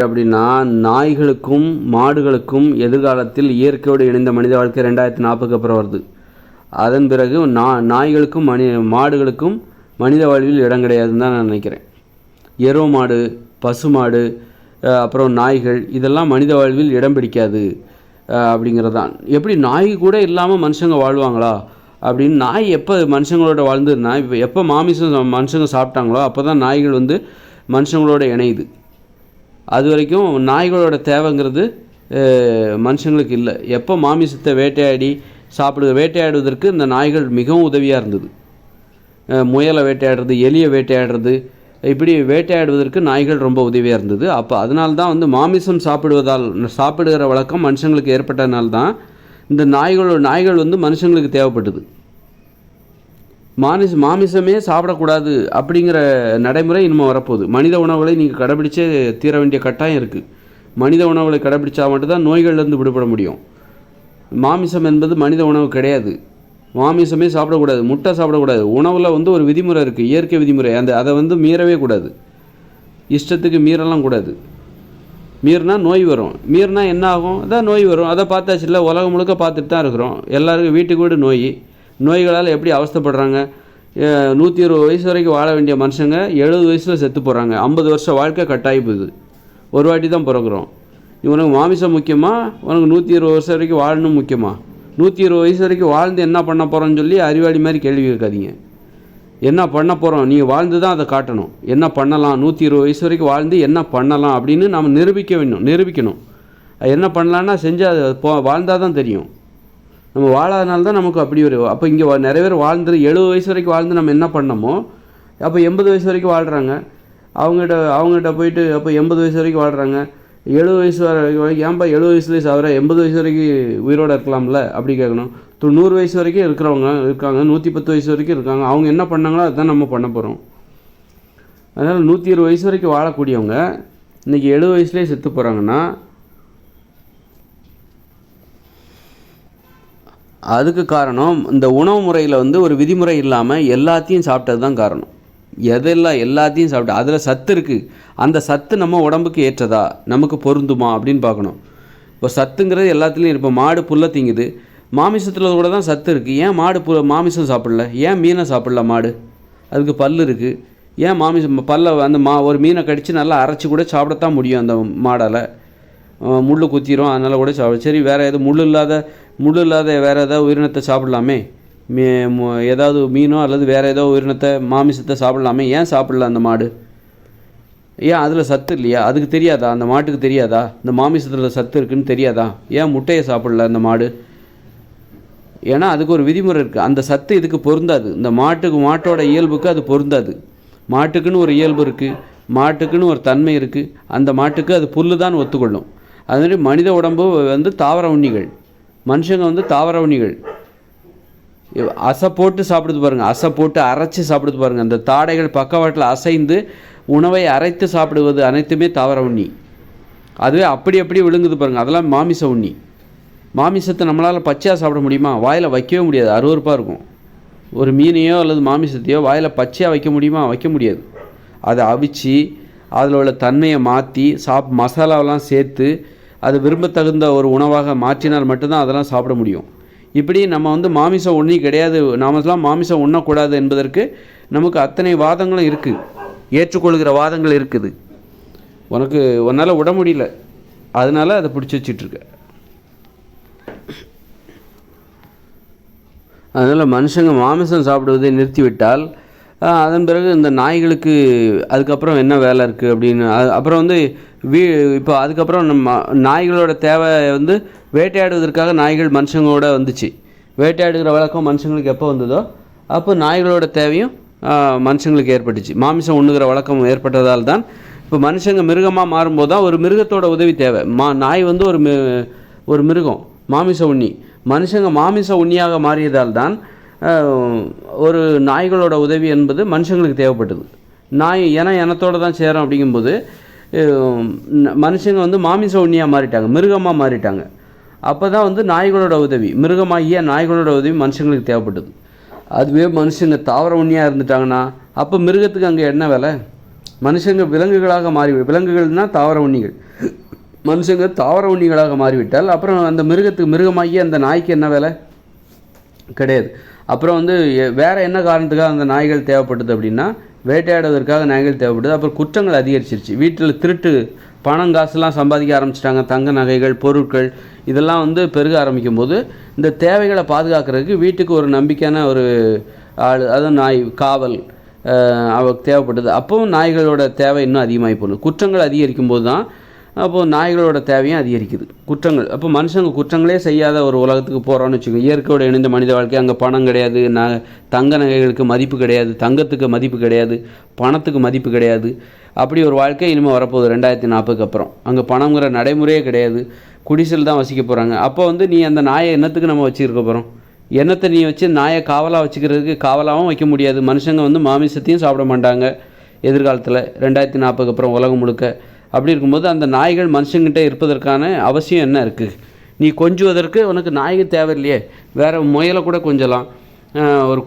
அப்படின்னா நாய்களுக்கும் மாடுகளுக்கும் எதிர்காலத்தில் இயற்கையோடு இணைந்த மனித வாழ்க்கை 2040க்கு அப்புறம் வருது. அதன் பிறகு நாய்களுக்கும் மாடுகளுக்கும் மனித வாழ்வில் இடம் கிடையாதுன்னு தான் நான் நினைக்கிறேன். எருவ மாடு, பசு மாடு, அப்புறம் நாய்கள் இதெல்லாம் மனித வாழ்வில் இடம் பிடிக்காது அப்படிங்கிறது தான். எப்படி நாய் கூட இல்லாமல் மனுஷங்க வாழ்வாங்களா அப்படின்னு, நாய் எப்போ மனுஷங்களோட வாழ்ந்துருந்தா, இப்போ எப்போ மாமிசம் மனுஷங்க சாப்பிட்டாங்களோ அப்போ தான் நாய்கள் மனுஷங்களோட இணையுது. அது வரைக்கும் நாய்களோட தேவைங்கிறது மனுஷங்களுக்கு இல்லை. எப்போ மாமிசத்தை வேட்டையாடுவதற்கு இந்த நாய்கள் மிகவும் உதவியாக இருந்தது. முயலை வேட்டையாடுறது, எலியை வேட்டையாடுறது, இப்படி வேட்டையாடுவதற்கு நாய்கள் ரொம்ப உதவியாக இருந்தது. அப்போ அதனால தான் மாமிசம் சாப்பிடுகிற வழக்கம் மனுஷங்களுக்கு ஏற்பட்டதுனால தான் இந்த நாய்கள் மனுஷங்களுக்கு தேவைப்பட்டது. மாமிசமே சாப்பிடக்கூடாது அப்படிங்கிற நடைமுறை இனிமேல் வரப்போகுது. மனித உணவுகளை நீங்கள் கடைபிடிச்சே தீர வேண்டிய கட்டாயம் இருக்குது. மனித உணவுகளை கடைபிடிச்சா மட்டும்தான் நோய்கள்லேருந்து விடுபட முடியும். மாமிசம் என்பது மனித உணவு கிடையாது. மாமிசமே சாப்பிடக்கூடாது, முட்டை சாப்பிடக்கூடாது. உணவில் ஒரு விதிமுறை இருக்குது, இயற்கை விதிமுறை. அதை மீறவே கூடாது. இஷ்டத்துக்கு மீறலாம் கூடாது. மீறினா நோய் வரும். மீறினா என்ன ஆகும்? அதான் நோய் வரும். அதை பார்த்தாச்சு இல்லை, உலகம் முழுக்க பார்த்துட்டு தான் இருக்கிறோம். எல்லாருக்கும் வீட்டுக்கு வீடு நோய்களால் எப்படி அவஸ்தைப்படுறாங்க. 120 வயசு வரைக்கும் வாழ வேண்டிய மனுஷங்க 70 வயசில் செத்து போகிறாங்க. 50 வருஷம் வாழ்க்கை கட்டாயி போகுது. ஒரு வாட்டி தான் பிறக்கிறோம். உனக்கு மாமிசம் முக்கியமா, உனக்கு 120 வருஷம் வரைக்கும் வாழணும் முக்கியமா? 120 வயசு வரைக்கும் வாழ்ந்து என்ன பண்ண போகிறோன்னு சொல்லி அறிவாளி மாதிரி கேள்வி கேட்காதீங்க. என்ன பண்ண போகிறோம், நீங்கள் வாழ்ந்து தான் அதை காட்டணும். என்ன பண்ணலாம், 120 வயசு வரைக்கும் வாழ்ந்து என்ன பண்ணலாம் அப்படின்னு நாம் நிரூபிக்கணும். என்ன பண்ணலான்னா செஞ்சால் வாழ்ந்தால் தான் தெரியும். நம்ம வாழாதனால தான் நமக்கு அப்படி அப்போ இங்கே நிறைய பேர் 70 வயசு வரைக்கும் வாழ்ந்து நம்ம என்ன பண்ணமோ அப்போ 80 வயசு வரைக்கும் வாழ்கிறாங்க. அவங்ககிட்ட போயிட்டு அப்போ 80 வயசு வரைக்கும் வாழ்கிறாங்க, 70 வயசு வரைக்கும் ஏன்பா 70 வயசுலேயே சாவர, 80 வயசு வரைக்கும் உயிரோடு இருக்கலாம்ல அப்படி கேட்கணும். 100 வயசு வரைக்கும் இருக்காங்க, 110 வயசு வரைக்கும் இருக்காங்க. அவங்க என்ன பண்ணாங்களோ அதுதான் நம்ம பண்ண போகிறோம். அதனால் 120 வயசு வரைக்கும் வாழக்கூடியவங்க இன்றைக்கி 70 வயசுலேயே செத்து போகிறாங்கன்னா அதுக்கு காரணம் இந்த உணவு முறையில் ஒரு விதிமுறை இல்லாமல் எல்லாத்தையும் சாப்பிட்டது தான் காரணம். எல்லாத்தையும் சாப்பிட்டு அதில் சத்து இருக்குது. அந்த சத்து நம்ம உடம்புக்கு ஏற்றதா, நமக்கு பொருந்துமா அப்படின்னு பார்க்கணும். இப்போ சத்துங்கிறது எல்லாத்துலேயும் இப்போ மாடு புல்லை திங்குது, மாமிசத்தில் கூட தான் சத்து இருக்குது. ஏன் மாமிசம் சாப்பிடல? ஏன் மீனை சாப்பிடல? மாடு அதுக்கு பல் இருக்குது. ஏன் மாமிசம் ஒரு மீனை கடித்து நல்லா அரைச்சி கூட சாப்பிடத்தான் முடியும். அந்த மாடால் முள் குத்திரும், அதனால் கூட சாப்பிடும். சரி, வேறு எதுவும் முள் இல்லாத வேறு ஏதாவது உயிரினத்தை சாப்பிடலாமே, ஏதாவது மீனோ அல்லது வேறு ஏதோ உயிரினத்தை மாமிசத்தை சாப்பிடலாமே. ஏன் சாப்பிடல அந்த மாடு? ஏன் அதில் சத்து இல்லையா? அதுக்கு தெரியாதா? அந்த மாட்டுக்கு தெரியாதா இந்த மாமிசத்தில் சத்து இருக்குதுன்னு தெரியாதா? ஏன் முட்டையை சாப்பிடல அந்த மாடு? ஏன்னா அதுக்கு ஒரு விதிமுறை இருக்குது. அந்த சத்து இதுக்கு பொருந்தாது. இந்த மாட்டோட இயல்புக்கு அது பொருந்தாது. மாட்டுக்குன்னு ஒரு இயல்பு இருக்குது, மாட்டுக்குன்னு ஒரு தன்மை இருக்குது. அந்த மாட்டுக்கு அது புல்லு தான் ஒத்துக்கொள்ளும். அதுமாதிரி மனித உடம்பு தாவர உண்ணிகள், மனுஷங்க தாவர உண்ணிகள். அசை போட்டு சாப்பிடுது பாருங்கள், அசை போட்டு அரைச்சி சாப்பிடுது பாருங்கள். அந்த தாடைகள் பக்கவாட்டில் அசைந்து உணவை அரைத்து சாப்பிடுவது அனைத்துமே தாவர உண்ணி. அதுவே அப்படி விழுங்குது பாருங்கள், அதெல்லாம் மாமிச உண்ணி. மாமிசத்தை நம்மளால் பச்சையாக சாப்பிட முடியுமா? வாயில் வைக்கவே முடியாது, அருவருப்பாக இருக்கும். ஒரு மீனையோ அல்லது மாமிசத்தையோ வாயில் பச்சையாக வைக்க முடியுமா? வைக்க முடியாது. அதை அவிச்சு அதில் உள்ள தன்மையை மாற்றி மசாலாவெல்லாம் சேர்த்து அது விரும்பத்தகுந்த ஒரு உணவாக மாற்றினால் மட்டும்தான் அதெல்லாம் சாப்பிட முடியும். இப்படி நம்ம மாமிசம் உண்ணி கிடையாது, நாமெல்லாம் மாமிசம் உண்ணக்கூடாது என்பதற்கு நமக்கு அத்தனை வாதங்களும் இருக்குது, ஏற்றுக்கொள்கிற வாதங்கள் இருக்குது. உன்னால் விட முடியல, அதனால் அதை பிடிச்சி வச்சிட்ருக்க. அதனால் மனுஷங்க மாமிசம் சாப்பிடுவதை நிறுத்திவிட்டால் அதன் பிறகு இந்த நாய்களுக்கு அதுக்கப்புறம் என்ன வேலை இருக்குது அப்படின்னு அப்புறம் இப்போ அதுக்கப்புறம் நம்ம நாய்களோட தேவை வேட்டையாடுவதற்காக நாய்கள் மனுஷங்களோட வந்துச்சு. வேட்டையாடுகிற வழக்கம் மனுஷங்களுக்கு எப்போ வந்ததோ அப்போ நாய்களோட தேவையும் மனுஷங்களுக்கு ஏற்பட்டுச்சு. மாமிசம் உண்ணுகிற வழக்கம் ஏற்பட்டதால் தான் இப்போ மனுஷங்க மிருகமாக மாறும்போது தான் ஒரு மிருகத்தோட உதவி தேவை. நாய் ஒரு மிருகம், மாமிச உண்ணி. மனுஷங்க மாமிச உண்ணியாக மாறியதால் தான் ஒரு நாய்களோட உதவி என்பது மனுஷங்களுக்கு தேவைப்பட்டது. நாய் இனத்தோடு தான் சேரும். அப்படிங்கும்போது மனுஷங்க மாமிச உண்ணியாக மாறிட்டாங்க, மிருகமாக மாறிட்டாங்க. அப்போ தான் நாய்களோட உதவி, மிருகமாகிய நாய்களோட உதவி மனுஷங்களுக்கு தேவைப்பட்டது. அதுவே மனுஷங்க தாவர உண்ணியாக இருந்துட்டாங்கன்னா அப்போ மிருகத்துக்கு அங்கே என்ன வேலை? மனுஷங்க விலங்குகளாக விலங்குகள்னால் தாவர உண்ணிகள், மனுஷங்க தாவர உண்ணிகளாக மாறிவிட்டால் அப்புறம் அந்த மிருகமாகி அந்த நாய்க்கு என்ன வேலை கிடையாது. அப்புறம் வந்து வேறு என்ன காரணத்துக்காக அந்த நாய்கள் தேவைப்பட்டது அப்படின்னா, வேட்டையாடுவதற்காக நாய்கள் தேவைப்படுது. அப்புறம் குற்றங்கள் அதிகரிச்சிருச்சு. வீட்டில் திருட்டு, பணம் காசுலாம் சம்பாதிக்க ஆரம்பிச்சிட்டாங்க. தங்க நகைகள், பொருட்கள் இதெல்லாம் வந்து பெருக ஆரம்பிக்கும் போது இந்த தேவைகளை பாதுகாக்கிறதுக்கு வீட்டுக்கு ஒரு நம்பிக்கையான ஒரு ஆள், அதாவது நாய் காவல் தேவைப்பட்டது. அப்போவும் நாய்களோட தேவை இன்னும் அதிகமாகி போகணும். குற்றங்கள் அதிகரிக்கும் போது தான் அப்போது நாய்களோட தேவையும் அதிகரிக்குது. குற்றங்கள் அப்போ மனுஷங்க குற்றங்களே செய்யாத ஒரு உலகத்துக்கு போகிறோன்னு வச்சுக்கோங்க. இயற்கையோட இணைந்த மனித வாழ்க்கை. அங்கே பணம் கிடையாது, தங்க நகைகளுக்கு மதிப்பு கிடையாது, தங்கத்துக்கு மதிப்பு கிடையாது, பணத்துக்கு மதிப்பு கிடையாது. அப்படி ஒரு வாழ்க்கை இனிமேல் வரப்போகுது 2040 அப்புறம். அங்கே பணங்கிற நடைமுறையே கிடையாது. குடிசையில் தான் வசிக்க போகிறாங்க. அப்போ வந்து நீ அந்த நாயை என்னத்துக்கு நம்ம வச்சுருக்க போகிறோம்? என்னத்தை நீ வச்சு நாயை காவலாக வச்சுக்கிறதுக்கு காவலாகவும் வைக்க முடியாது. மனுஷங்க வந்து மாமிசத்தையும் சாப்பிட மாட்டாங்க எதிர்காலத்தில் 2040 அப்புறம் உலகம் முழுக்க. அப்படி இருக்கும்போது அந்த நாய்கள் மனுஷங்கிட்ட இருப்பதற்கான அவசியம் என்ன இருக்குது? நீ கொஞ்சுவதற்கு உனக்கு நாய்கள் தேவையில்லையே, வேறு முயலை கூட கொஞ்சலாம், ஒரு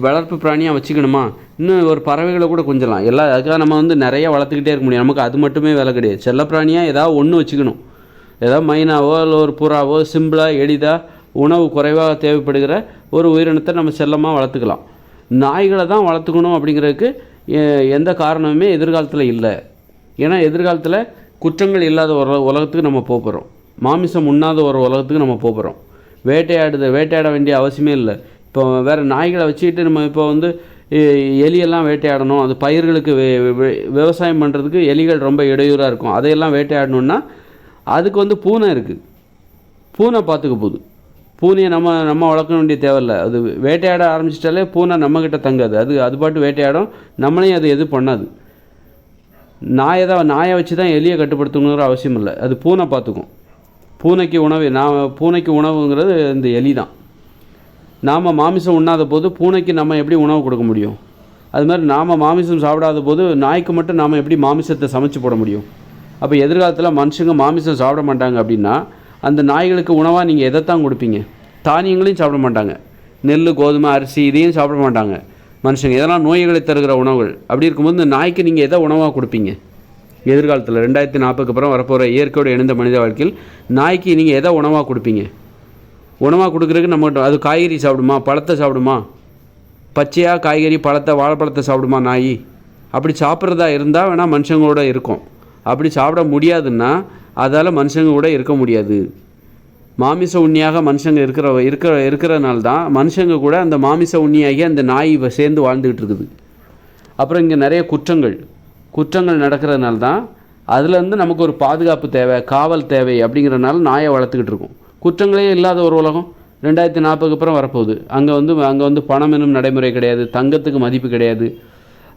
வளர்ப்பு பிராணியாக வச்சுக்கணுமா, இன்னும் ஒரு பறவைகளை கூட கொஞ்சலாம். அதுக்காக நம்ம வந்து நிறைய வளர்த்துக்கிட்டே இருக்க முடியும். நமக்கு அது மட்டுமே வேலை கிடையாது. செல்ல பிராணியாக ஏதாவது ஒன்று வச்சுக்கணும். ஏதாவது மைனாவோ இல்லை ஒரு புறாவோ சிம்பிளாக எளிதாக உணவு குறைவாக தேவைப்படுகிற ஒரு உயிரினத்தை நம்ம செல்லமாக வளர்த்துக்கலாம். நாய்களை தான் வளர்த்துக்கணும் அப்படிங்கிறதுக்கு எந்த காரணமுமே எதிர்காலத்தில் இல்லை. ஏன்னா எதிர்காலத்தில் குற்றங்கள் இல்லாத ஒரு உலகத்துக்கு நம்ம போகிறோம். மாமிசம் உண்ணாத ஒரு உலகத்துக்கு நம்ம போகிறோம். வேட்டையாட வேண்டிய அவசியமே இல்லை. இப்போ வேறு நாய்களை வச்சுக்கிட்டு நம்ம இப்போ வந்து எலியெல்லாம் வேட்டையாடணும், அது பயிர்களுக்கு விவசாயம் பண்ணுறதுக்கு எலிகள் ரொம்ப இடையூறாக இருக்கும். அதையெல்லாம் வேட்டையாடணுன்னா அதுக்கு வந்து பூனை இருக்குது. பூனை பார்த்துக்க போகுது. பூனையை நம்ம வளர்க்க வேண்டிய தேவையில்லை. அது வேட்டையாட ஆரம்பிச்சிட்டாலே பூனை நம்மக்கிட்ட தங்காது. அது பாட்டு வேட்டையாடும், நம்மளையும் அது எதுவும் பண்ணாது. நாயை வச்சு தான் எலியை கட்டுப்படுத்தணுங்கிற அவசியம் இல்லை. அது பூனை பார்த்துக்கும். பூனைக்கு உணவுங்கிறது இந்த எலி தான். நாம் மாமிசம் உண்ணாத போது பூனைக்கு நம்ம எப்படி உணவு கொடுக்க முடியும்? அது மாதிரி நாம் மாமிசம் சாப்பிடாத போது நாய்க்கு மட்டும் நாம் எப்படி மாமிசத்தை சமைச்சு போட முடியும்? அப்போ எதிர்காலத்தில் மனுஷங்க மாமிசம் சாப்பிட மாட்டாங்க அப்படின்னா அந்த நாய்களுக்கு உணவாக நீங்கள் எதைத்தான் கொடுப்பீங்க? தானியங்களையும் சாப்பிட மாட்டாங்க. நெல், கோதுமை, அரிசி இதையும் சாப்பிட மாட்டாங்க மனுஷங்க. இதெல்லாம் நோய்களை தருகிற உணவுகள். அப்படி இருக்கும்போது இந்த நாய்க்கு நீங்கள் எதை உணவாக கொடுப்பீங்க? எதிர்காலத்தில் 2040 அப்புறம் வரப்போகிற இயற்கையோடு இணைந்த மனித வாழ்க்கையில் நாய்க்கு நீங்கள் எதை உணவாக கொடுப்பீங்க? உணவாக கொடுக்குறதுக்கு நம்மகிட்ட அது காய்கறி சாப்பிடுமா, பழத்தை சாப்பிடுமா? பச்சையாக காய்கறி, பழத்தை, வாழைப்பழத்தை சாப்பிடுமா நாய்? அப்படி சாப்பிட்றதா இருந்தால் வேணால் மனுஷங்களோட இருக்கும். அப்படி சாப்பிட முடியாதுன்னா அதால் மனுஷங்க கூட இருக்க முடியாது. மாமிச உண்ணியாக மனுஷங்க இருக்கிறதுனால தான் மனுஷங்க கூட அந்த மாமிச உண்ணியாகி அந்த நாய் சேர்ந்து வாழ்ந்துக்கிட்டு இருக்குது. அப்புறம் இங்கே நிறைய குற்றங்கள் நடக்கிறதுனால தான் அதுலேருந்து நமக்கு ஒரு பாதுகாப்பு தேவை, காவல் தேவை. அப்படிங்கிறனால நாயை வளர்த்துக்கிட்டு இருக்கோம். குற்றங்களே இல்லாத ஒரு உலகம் 2040 அப்புறம் வரப்போகுது. அங்கே வந்து பணம் என்னும் நடைமுறை கிடையாது, தங்கத்துக்கு மதிப்பு கிடையாது.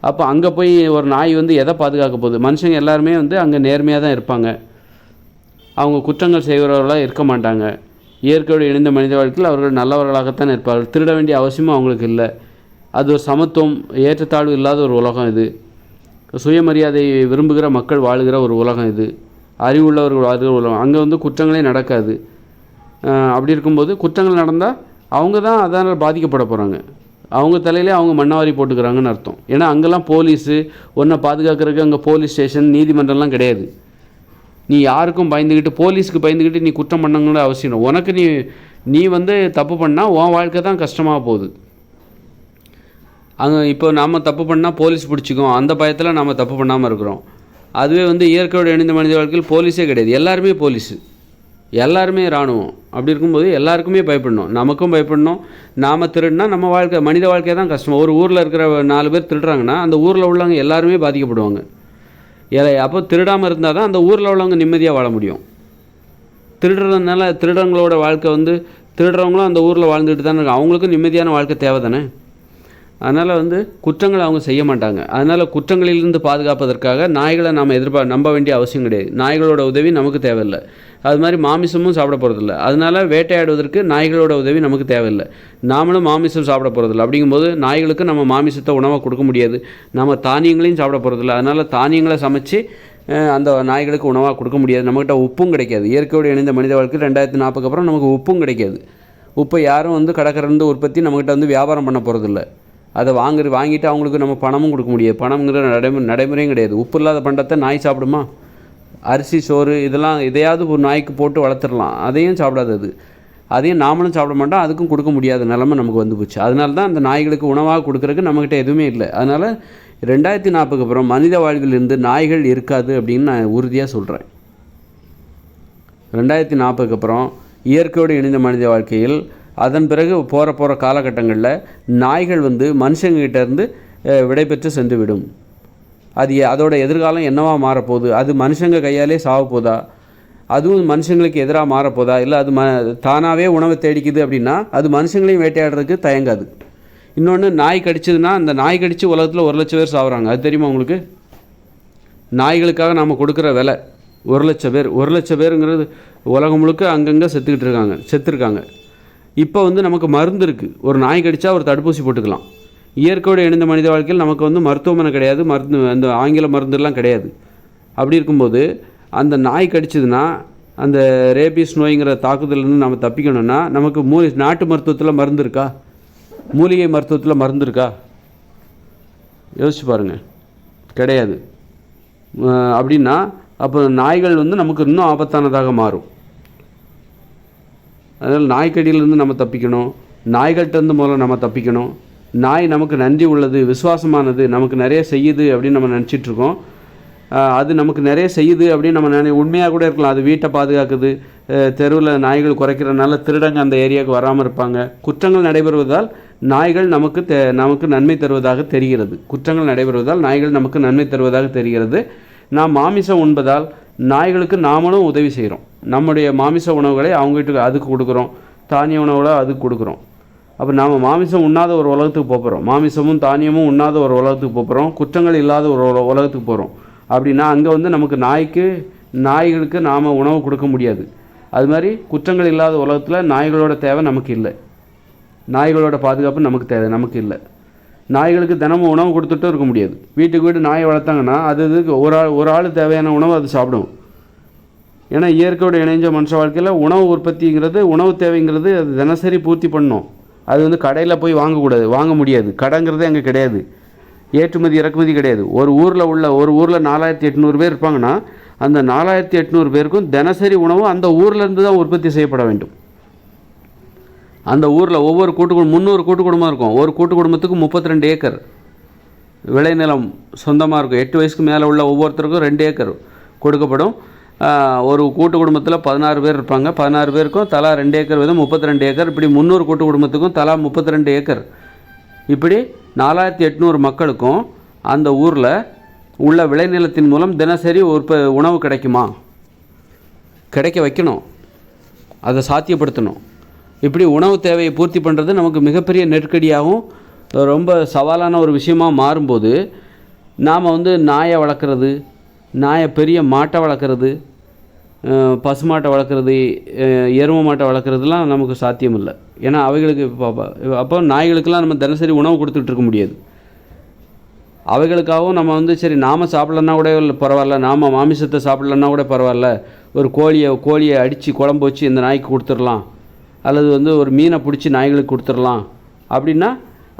அப்போ அங்கே போய் ஒரு நாய் வந்து எதை பாதுகாக்க போகுது? மனுஷங்க எல்லாருமே வந்து அங்கே நேர்மையாக தான் இருப்பாங்க. அவங்க குற்றங்கள் செய்கிறவர்களாக இருக்க மாட்டாங்க. இயற்கையோடு இணைந்த மனித வாழ்க்கையில் அவர்கள் நல்லவர்களாகத்தான் இருப்பார்கள். திருட வேண்டிய அவசியமும் அவங்களுக்கு இல்லை. அது ஒரு சமத்துவம், ஏற்றத்தாழ்வு இல்லாத ஒரு உலகம் இது. சுயமரியாதை விரும்புகிற மக்கள் வாழுகிற ஒரு உலகம் இது. அறிவுள்ளவர்கள் வாழ்கிற உலகம். அங்கே வந்து குற்றங்களே நடக்காது. அப்படி இருக்கும்போது குற்றங்கள் நடந்தால் அவங்க தான் அதனால் பாதிக்கப்பட போகிறாங்க. அவங்க தலையிலே அவங்க மண்ணாவாரி போட்டுக்கிறாங்கன்னு அர்த்தம். ஏன்னா அங்கெல்லாம் போலீஸு ஒன்றை பாதுகாக்கிறதுக்கு அங்கே போலீஸ் ஸ்டேஷன், நீதிமன்றம்லாம் கிடையாது. நீ யாருக்கும் பயந்துக்கிட்டு, போலீஸுக்கு பயந்துக்கிட்டு நீ குற்றம் பண்ணணுங்கிற அவசியம். உனக்கு நீ வந்து தப்பு பண்ணால் உன் வாழ்க்கை தான் கஷ்டமாக போகுது. அங்கே இப்போ நாம் தப்பு பண்ணால் போலீஸ் பிடிச்சிக்கும், அந்த பயத்தில் நாம் தப்பு பண்ணாமல் இருக்கிறோம். அதுவே வந்து இயற்கையோடு இணைந்த மனித வாழ்க்கையில் போலீஸே கிடையாது. எல்லாருமே போலீஸு, எல்லாருமே இராணுவம். அப்படி இருக்கும்போது எல்லாருக்குமே பயப்படணும். நமக்கும் பயப்படணும். நாம் திருடினா நம்ம வாழ்க்கை, மனித வாழ்க்கை தான் கஷ்டம். ஒரு ஊரில் இருக்கிற 4 பேர் திருடுறாங்கன்னா அந்த ஊரில் உள்ளவங்க எல்லாருமே பாதிக்கப்படுவாங்க. அப்போ திருடாமல் இருந்தால் தான் அந்த ஊரில் உள்ளவங்க நிம்மதியாக வாழ முடியும். திருடுறதுனால திருடங்களோட வாழ்க்கை வந்து திருடுறவங்களும் அந்த ஊரில் வாழ்ந்துட்டு தானே இருக்காங்க. அவங்களுக்கும் நிம்மதியான வாழ்க்கை தேவை தானே. அதனால் வந்து குற்றங்களை அவங்க செய்ய மாட்டாங்க. அதனால் குற்றங்களிலிருந்து பாதுகாப்பதற்காக நாய்களை நாம் நம்ப வேண்டிய அவசியம் கிடையாது. நாய்களோட உதவி நமக்கு தேவையில்லை. அது மாதிரி மாமிசமும் சாப்பிட போகிறதில்ல. அதனால் வேட்டையாடுவதற்கு நாய்களோட உதவி நமக்கு தேவையில்லை. நாமளும் மாமிசம் சாப்பிட போகிறதில்ல. அப்படிங்கும்போது நாய்களுக்கு நம்ம மாமிசத்தை உணவாக கொடுக்க முடியாது. நம்ம தானியங்களையும் சாப்பிட போகிறதில்ல. அதனால் தானியங்களை சமைச்சு அந்த நாய்களுக்கு உணவாக கொடுக்க முடியாது. நம்மகிட்ட உப்பும் கிடைக்காது. இயற்கையோடு இணைந்த மனித வாழ்க்கை 2040 அப்புறம் நமக்கு உப்பும் கிடைக்காது. உப்பை யாரும் வந்து கடற்கரைந்து உற்பத்தி நம்மகிட்ட வந்து வியாபாரம் பண்ண போகிறதில்ல. அதை வாங்கிட்டு அவங்களுக்கு நம்ம பணமும் கொடுக்க முடியாது. பணம்ங்கிற நடைமுறையும் கிடையாது. உப்பு இல்லாத பண்டத்தை நாய் சாப்பிடுமா? அரிசி சோறு இதெல்லாம் எதையாவது ஒரு நாய்க்கு போட்டு வளர்த்துடலாம், அதையும் சாப்பிடாது. அதையும் நாமளும் சாப்பிட மாட்டோம், அதுக்கும் கொடுக்க முடியாத நிலைமை நமக்கு வந்து போச்சு. அதனால தான் அந்த நாய்களுக்கு உணவாக கொடுக்குறதுக்கு நம்மக்கிட்ட எதுவுமே இல்லை. அதனால் 2040 அப்புறம் மனித வாழ்விலிருந்து நாய்கள் இருக்காது அப்படின்னு நான் உறுதியாக சொல்கிறேன். 2040 அப்புறம் இயற்கையோடு இணைந்த மனித வாழ்க்கையில் அதன் பிறகு போகிற காலகட்டங்களில் நாய்கள் வந்து மனுஷங்கிட்டேருந்து விடைபெற்று சென்று விடும். அதோட எதிர்காலம் என்னவாக மாறப்போகுது? அது மனுஷங்க கையாலே சாவப்போதா? அதுவும் மனுஷங்களுக்கு எதிராக மாறப்போதா? இல்லை அது தானாகவே உணவை தேடிக்குது அப்படின்னா அது மனுஷங்களையும் வேட்டையாடுறதுக்கு தயங்காது. இன்னொன்று, நாய் கடிச்சதுன்னா அந்த நாய் கடித்து உலகத்தில் 1,00,000 பேர் சாகுறாங்க. அது தெரியுமா உங்களுக்கு? நாய்களுக்காக நாம் கொடுக்குற விலை 1,00,000 பேர். 1,00,000 பேருங்கிறது உலகம் முழுக்க அங்கங்கே செத்துருக்காங்க. இப்போ வந்து நமக்கு மருந்து இருக்குது. ஒரு நாய் கடித்தா ஒரு தடுப்பூசி போட்டுக்கலாம். இயற்கையோடு இணைந்த மனித வாழ்க்கையில் நமக்கு வந்து மருத்துவமனை கிடையாது, அந்த ஆங்கில மருந்துலாம் கிடையாது. அப்படி இருக்கும்போது அந்த நாய் கடிச்சதுன்னா அந்த ரேபிஸ் நோய்ங்கிற தாக்குதலேருந்து நம்ம தப்பிக்கணும்னா நமக்கு நாட்டு மருத்துவத்தில் மருந்து இருக்கா? மூலிகை மருத்துவத்தில் மருந்து இருக்கா? யோசிச்சு பாருங்கள், கிடையாது. அப்படின்னா அப்போ நாய்கள் வந்து நமக்கு இன்னும் ஆபத்தானதாக மாறும். அதனால் நாய்க்கடியிலேருந்து நம்ம தப்பிக்கணும். நாய்கள்கிட்டருந்து முதல்ல நம்ம தப்பிக்கணும். நாய் நமக்கு நன்றி உள்ளது, விசுவாசமானது, நமக்கு நிறைய செய்யுது அப்படின்னு நம்ம நினச்சிட்ருக்கோம். அது நமக்கு நிறைய செய்யுது அப்படின்னு நம்ம உண்மையாக கூட இருக்கலாம். அது வீட்டை பாதுகாக்குது, தெருவில் நாய்கள் குறைக்கிறதுனால திருடங்க அந்த ஏரியாவுக்கு வராமல் இருப்பாங்க. குற்றங்கள் நடைபெறுவதால் நாய்கள் நமக்கு நன்மை தருவதாக தெரிகிறது. குற்றங்கள் நடைபெறுவதால் நாய்கள் நமக்கு நன்மை தருவதாக தெரிகிறது. நாம் மாமிசம் உண்பதால் நாய்களுக்கு நாமளும் உதவி செய்கிறோம். நம்முடைய மாமிச உணவுகளை அவங்ககிட்ட அதுக்கு கொடுக்குறோம், தானிய உணவுகளை அதுக்கு கொடுக்குறோம். அப்போ நாம் மாமிசம் உண்ணாத ஒரு உலகத்துக்கு போகிறோம், மாமிசமும் தானியமும் உண்ணாத ஒரு உலகத்துக்கு போகிறோம், குற்றங்கள் இல்லாத ஒரு உலகத்துக்கு போகிறோம். அப்படின்னா அங்கே வந்து நமக்கு நாய்களுக்கு நாம் உணவு கொடுக்க முடியாது. அது மாதிரி குற்றங்கள் இல்லாத உலகத்தில் நாய்களோட தேவை நமக்கு இல்லை, நாய்களோட பாதுகாப்பு நமக்கு இல்லை. நாய்களுக்கு தினமும் உணவு கொடுத்துட்டும் இருக்க முடியாது. வீட்டுக்கு வீடு நாயை வளர்த்தாங்கன்னா அதுக்கு ஒரு ஆள் தேவையான உணவு அது சாப்பிடும். ஏன்னா இயற்கையோடு இணைஞ்ச மனுஷ வாழ்க்கையில் உணவு உற்பத்திங்கிறது, உணவு தேவைங்கிறது அது தினசரி பூர்த்தி பண்ணணும். அது வந்து கடையில் போய் வாங்க முடியாது. கடைங்கிறது அங்கே கிடையாது. ஏற்றுமதி இறக்குமதி கிடையாது. ஒரு ஊரில் 4800 பேர் இருப்பாங்கன்னா அந்த 4800 பேருக்கும் தினசரி உணவு அந்த ஊர்லேருந்து தான் உற்பத்தி செய்யப்பட வேண்டும். அந்த ஊரில் ஒவ்வொரு 300 கூட்டு குடும்பம் இருக்கும். ஒரு கூட்டு குடும்பத்துக்கு 32 ஏக்கர் விளைநிலம் சொந்தமாக இருக்கும். 8 வயசுக்கு மேலே உள்ள ஒவ்வொருத்தருக்கும் 2 ஏக்கர் கொடுக்கப்படும். ஒரு கூட்டு குடும்பத்தில் 16 பேர் இருப்பாங்க. 16 பேருக்கும் தலா 2 ஏக்கர் வீதம் 32 ஏக்கர். இப்படி 300 கூட்டு குடும்பத்துக்கும் தலா 32 ஏக்கர். இப்படி 4800 மக்களுக்கும் அந்த ஊரில் உள்ள விளைநிலத்தின் மூலம் தினசரி உணவு கிடைக்குமா? கிடைக்க வைக்கணும், அதை சாத்தியப்படுத்தணும். இப்படி உணவு தேவையை பூர்த்தி பண்ணுறது நமக்கு மிகப்பெரிய நெருக்கடியாகவும் ரொம்ப சவாலான ஒரு விஷயமாக மாறும்போது நாம் வந்து நாயை வளர்க்குறது, பெரிய மாட்டை வளர்க்குறது, பசுமாட்டை வளர்க்குறது, எருமை மாட்டை வளர்க்குறதுலாம் நமக்கு சாத்தியம் இல்லை. ஏன்னா அவைகளுக்கு அப்போ நாய்களுக்கெல்லாம் நம்ம தினசரி உணவு கொடுத்துட்டு இருக்க முடியாது. அவைகளுக்காகவும் நம்ம வந்து சரி நாம் சாப்பிட்லன்னா கூட பரவாயில்ல, நாம் மாமிசத்தை சாப்பிட்லன்னா கூட பரவாயில்ல, ஒரு கோழியை அடித்து குழம்பு வச்சு இந்த நாய்க்கு கொடுத்துடலாம், அல்லது வந்து ஒரு மீனை பிடிச்சி நாய்களுக்கு கொடுத்துடலாம் அப்படின்னா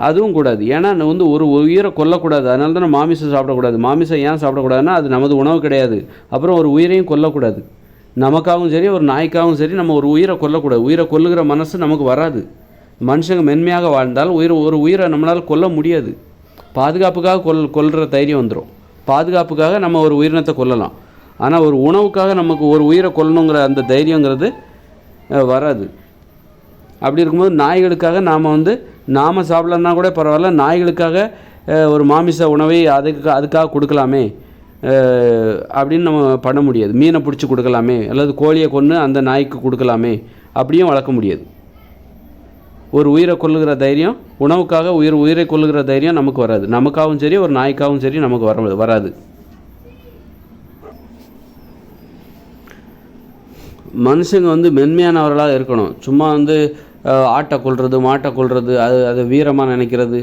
அதுவும் கூடாது. ஏன்னா வந்து ஒரு உயிரை கொல்லக்கூடாது. அதனால தான் மாமிசம் சாப்பிடக்கூடாது. மாமிசம் ஏன் சாப்பிடக்கூடாதுன்னா அது நமது உணவு கிடையாது. அப்புறம் ஒரு உயிரையும் கொல்லக்கூடாது. நமக்காகவும் சரி ஒரு நாய்க்காகவும் சரி நம்ம ஒரு உயிரை கொல்லக்கூடாது. உயிரை கொல்லுகிற மனசு நமக்கு வராது. மனுஷங்க மென்மையாக வாழ்ந்தால் ஒரு உயிரை நம்மளால் கொல்ல முடியாது. பாதுகாப்புக்காக கொல்கிற தைரியம் வந்துடும். பாதுகாப்புக்காக நம்ம ஒரு உயிரினத்தை கொல்லலாம். ஆனால் ஒரு உணவுக்காக நமக்கு ஒரு உயிரை கொல்லணுங்கிற அந்த தைரியங்கிறது வராது. அப்படி இருக்கும்போது நாய்களுக்காக நாம் சாப்பிட்லன்னா கூட பரவாயில்ல, நாய்களுக்காக ஒரு மாமிச உணவை அதுக்காக கொடுக்கலாமே அப்படின்னு நம்ம பண்ண முடியாது. மீனை பிடிச்சி கொடுக்கலாமே, அல்லது கோழியை கொன்று அந்த நாய்க்கு கொடுக்கலாமே, அப்படியும் வளர்க்க முடியாது. ஒரு உயிரை கொல்லுகிற தைரியம், உணவுக்காக உயிரை கொல்லுகிற தைரியம் நமக்கு வராது. நமக்காகவும் சரி ஒரு நாய்க்காகவும் சரி நமக்கு வராது. மனுஷங்க வந்து மென்மையானவர்களாக இருக்கணும். சும்மா வந்து ஆட்டை கொல்றது, மாட்டை கொல்றது, அது வீரமாக நினைக்கிறது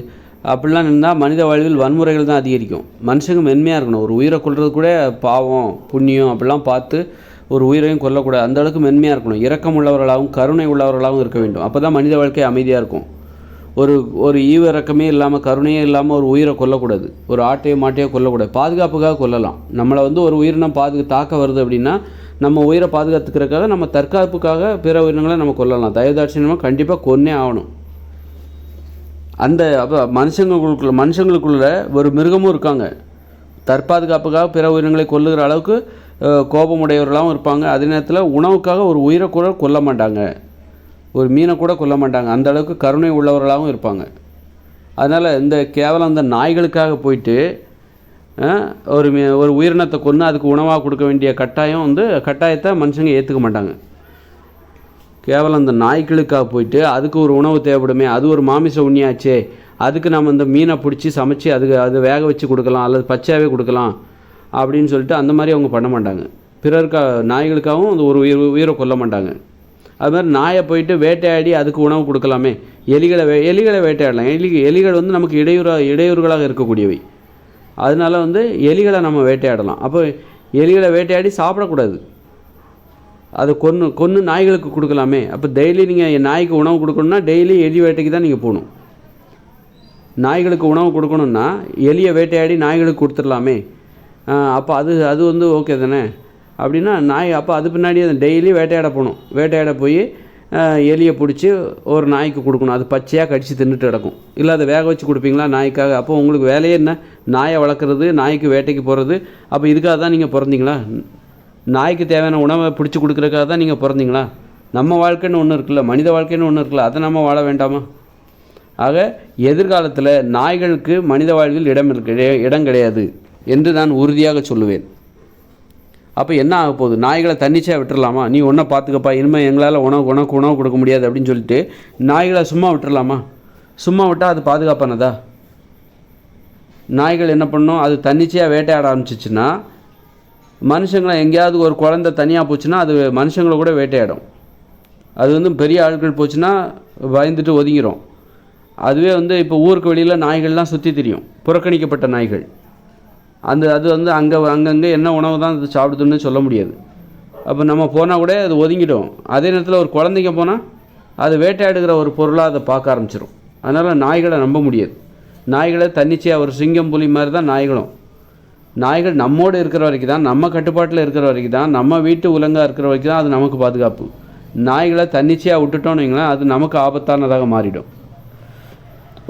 அப்படிலாம் இருந்தால் மனித வாழ்வில் வன்முறைகள் தான் அதிகரிக்கும். மனுஷங்க மென்மையாக இருக்கணும். ஒரு உயிரை கொல்றது கூட பாவம் புண்ணியம் அப்படிலாம் பார்த்து ஒரு உயிரையும் கொல்லக்கூடாது. அந்தளவுக்கு மென்மையாக இருக்கணும். இரக்கம் உள்ளவர்களாகவும் கருணை உள்ளவர்களாகவும் இருக்க வேண்டும். அப்போ தான் மனித வாழ்க்கை அமைதியாக இருக்கும். ஒரு ஒரு ஈவிரக்கமே இல்லாமல் கருணையே இல்லாமல் ஒரு உயிரை கொல்லக்கூடாது. ஒரு ஆட்டையோ மாட்டையோ கொல்லக்கூடாது. பாதுகாப்புக்காக கொல்லலாம். நம்மளை வந்து ஒரு உயிரினம் தாக்க வருது அப்படின்னா நம்ம உயிரை பாதுகாத்துக்கிறதுக்காக நம்ம தற்காப்புக்காக பிற உயிரினங்களை நம்ம கொல்லலாம். தயவுதாட்சியமாக கண்டிப்பாக கொன்னே ஆகணும். அந்த அப்போ மனுஷங்களுக்குள்ள ஒரு மிருகமும் இருக்காங்க. தற்பாதுகாப்புக்காக பிற உயிரினங்களை கொல்லுகிற அளவுக்கு கோபமுடையவர்களாகவும் இருப்பாங்க. அதே நேரத்தில் உணவுக்காக ஒரு உயிரை கூட கொல்ல மாட்டாங்க, ஒரு மீனை கூட கொல்ல மாட்டாங்க. அந்த அளவுக்கு கருணை உள்ளவர்களாகவும் இருப்பாங்க. அதனால் இந்த கேவலம் இந்த நாய்களுக்காக போயிட்டு ஒரு உயிரினத்தை கொன்று அதுக்கு உணவாக கொடுக்க வேண்டிய கட்டாயத்தை மனுஷங்க ஏற்றுக்க மாட்டாங்க. கேவலம் இந்த நாய்களுக்காக போயிட்டு அதுக்கு ஒரு உணவு தேவைப்படுமே, அது ஒரு மாமிச உண்ணியாச்சே, அதுக்கு நம்ம இந்த மீனை பிடிச்சி சமைச்சு அது வேக வச்சு கொடுக்கலாம் அல்லது பச்சையாகவே கொடுக்கலாம் அப்படின்னு சொல்லிட்டு அந்த மாதிரி அவங்க பண்ண மாட்டாங்க. நாய்களுக்காகவும் அந்த ஒரு உயிரை கொல்ல மாட்டாங்க. அது மாதிரி நாயை போயிட்டு வேட்டையாடி அதுக்கு உணவு கொடுக்கலாமே. எலிகளை வேட்டையாடலாம். எலிகள் வந்து நமக்கு இடையூறுகளாக இருக்கக்கூடியவை. அதனால வந்து எலிகளை நம்ம வேட்டையாடலாம். அப்போ எலிகளை வேட்டையாடி சாப்பிடக்கூடாது, அதை கொன்று நாய்களுக்கு கொடுக்கலாமே. அப்போ டெய்லி நீங்கள் நாய்க்கு உணவு கொடுக்கணுன்னா டெய்லி எலி வேட்டைக்கு தான் நீங்கள் போகணும். நாய்களுக்கு உணவு கொடுக்கணுன்னா எலியை வேட்டையாடி நாய்களுக்கு கொடுத்துடலாமே. அப்போ அது வந்து ஓகே தானே அப்படின்னா அப்போ அது பின்னாடி டெய்லி வேட்டையாட போகணும். வேட்டையாட போய் எலியை பிடிச்சி ஒரு நாய்க்கு கொடுக்கணும். அது பச்சையாக கடித்து தின்னுட்டு கிடக்கும். இல்லை அதை வேக வச்சு கொடுப்பீங்களா நாய்க்காக? அப்போ உங்களுக்கு வேலையே என்ன? நாயை வளர்க்குறது, நாய்க்கு வேட்டைக்கு போகிறது. அப்போ இதுக்காக தான் நீங்கள் பிறந்தீங்களா? நாய்க்கு தேவையான உணவை பிடிச்சி கொடுக்குறதுக்காக தான் நீங்கள் பிறந்தீங்களா? நம்ம வாழ்க்கைன்னு ஒன்று இருக்குல்ல, மனித வாழ்க்கைன்னு ஒன்று இருக்குல்ல, அதை நம்ம வாழ வேண்டாமா? ஆக எதிர்காலத்தில் நாய்களுக்கு மனித வாழ்வில் இடம் கிடையாது என்று நான் உறுதியாக சொல்லுவேன். அப்போ என்ன ஆக போகுது? நாய்களை தன்னிச்சையாக விட்டுறலாமா? நீ ஒன்றை பார்த்துக்கப்பா, இனிமேல் எங்களால் உனக்கு உணவு கொடுக்க முடியாது அப்படின்னு சொல்லிட்டு நாய்களை சும்மா விட்டுறலாமா? சும்மா விட்டால் அது பாதுகாப்பானதா? நாய்கள் என்ன பண்ணும்? அது தன்னிச்சையாக வேட்டையாட ஆரம்பிச்சிச்சுன்னா மனுஷங்களை எங்கேயாவது ஒரு குழந்தை தனியாக போச்சுன்னா அது மனுஷங்களை கூட வேட்டையாடும். அது வந்து பெரிய ஆட்கள் போச்சுன்னா பயந்துட்டு ஒதுங்கிடும். அதுவே வந்து இப்போ ஊருக்கு வெளியில் நாய்கள்லாம் சுற்றி திரியும், புறக்கணிக்கப்பட்ட நாய்கள். அது வந்து அங்கங்கே என்ன உணவு தான் அது சாப்பிடுதுன்னு சொல்ல முடியாது. அப்போ நம்ம போனால் கூட அது ஒதுங்கிடும். அதே நேரத்தில் ஒரு குழந்தைங்க போனால் அது வேட்டையாடுகிற ஒரு பொருளாக அதை பார்க்க ஆரம்பிச்சிடும். அதனால் நாய்களை நம்ப முடியாது. நாய்களை தன்னிச்சையாக ஒரு சிங்கம் புலி மாதிரி தான் நாய்கள் நம்மோடு இருக்கிற வரைக்கும் தான், நம்ம கட்டுப்பாட்டில் இருக்கிற வரைக்கும் தான், நம்ம வீட்டு உலங்காக இருக்கிற வரைக்கும் தான் அது நமக்கு பாதுகாப்பு. நாய்களை தன்னிச்சையாக விட்டுட்டோன்னு வைங்களேன், அது நமக்கு ஆபத்தானதாக மாறிடும்.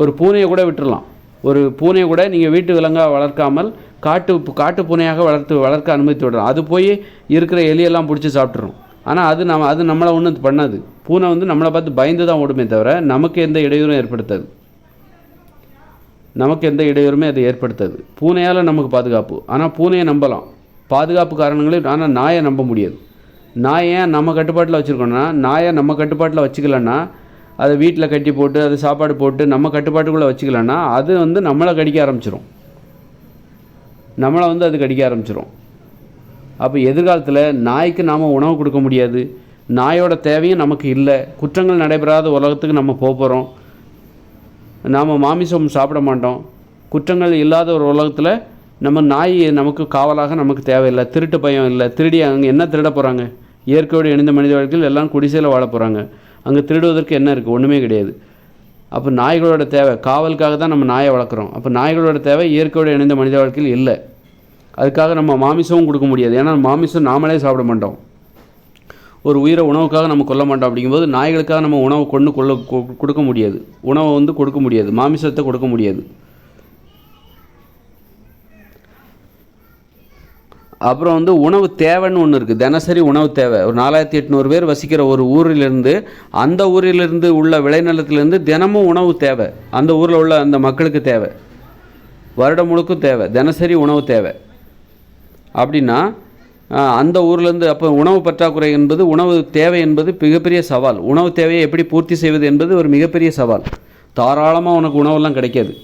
ஒரு பூனையை கூட விட்டுடலாம். ஒரு பூனையை கூட நீங்கள் வீட்டு விலங்காக வளர்க்காமல் காட்டு பூனையாக வளர்க்க அனுமதித்து விடலாம். அது போய் இருக்கிற எலியெல்லாம் பிடிச்சி சாப்பிட்றோம். ஆனால் அது நம்மளை ஒன்றும் பண்ணாது. பூனை வந்து நம்மளை பார்த்து பயந்து தான் ஓடுமே தவிர நமக்கு எந்த இடையூறும் ஏற்படுத்தாது. பூனையால் நமக்கு பாதுகாப்பு. ஆனால் பூனையை நம்பலாம் பாதுகாப்பு காரணங்களே. ஆனால் நாயை நம்ப முடியாது. நாயை நம்ம கட்டுப்பாட்டில் வச்சுருக்கோன்னா, நாயை நம்ம கட்டுப்பாட்டில் வச்சுக்கலன்னா, அதை வீட்டில் கட்டி போட்டு அது சாப்பாடு போட்டு நம்ம கட்டுப்பாட்டுக்குள்ளே வச்சுக்கலன்னா அது வந்து நம்மளை கடிக்க ஆரம்பிச்சிடும். அது கடிக்க ஆரம்பிச்சிடும். அப்போ எதிர்காலத்தில் நாய்க்கு நாம் உணவு கொடுக்க முடியாது. நாயோட தேவையும் நமக்கு இல்லை. குற்றங்கள் நடைபெறாத உலகத்துக்கு நம்ம போகிறோம். நாம் மாமிசம் சாப்பிட மாட்டோம். குற்றங்கள் இல்லாத ஒரு உலகத்தில் நாய் நமக்கு காவலாக நமக்கு தேவையில்லை. திருட்டு பயம் இல்லை. திருடி அங்கே என்ன திருட போகிறாங்க? இயற்கையோடு இணைந்த மனித வாழ்க்கையில் எல்லாம் குடிசையில் வாழ போகிறாங்க. அங்கே திருடுவதற்கு என்ன இருக்குது? ஒன்றுமே கிடையாது. அப்போ நாய்களோட தேவை காவலுக்காக தான் நம்ம நாயை வளர்க்குறோம். அப்போ நாய்களோட தேவை இயற்கையோடு இணைந்த மனித வாழ்க்கையில் இல்லை. அதுக்காக நம்ம மாமிசமும் கொடுக்க முடியாது. ஏன்னா மாமிசம் நாமளே சாப்பிட மாட்டோம். ஒரு உயிரை உணவுக்காக நம்ம கொல்ல மாட்டோம். அப்படிங்கும்போது நாய்களுக்காக நம்ம உணவு கொடுக்க முடியாது. உணவை வந்து கொடுக்க முடியாது, மாமிசத்தை கொடுக்க முடியாது. அப்புறம் வந்து உணவு தேவைன்னு ஒன்று இருக்குது. தினசரி உணவு தேவை. ஒரு 4800 பேர் வசிக்கிற ஒரு ஊரிலிருந்து அந்த ஊரிலிருந்து உள்ள விளைநிலத்திலேருந்து தினமும் உணவு தேவை. அந்த ஊரில் உள்ள அந்த மக்களுக்கு தேவை. வருடம் முழுக்கும் தேவை. தினசரி உணவு தேவை. அப்படின்னா அந்த ஊர்லேருந்து அப்போ உணவு பற்றாக்குறை என்பது, உணவு தேவை என்பது மிகப்பெரிய சவால். உணவு தேவையை எப்படி பூர்த்தி செய்வது என்பது ஒரு மிகப்பெரிய சவால். தாராளமாக உனக்கு உணவெல்லாம் கிடைக்காது.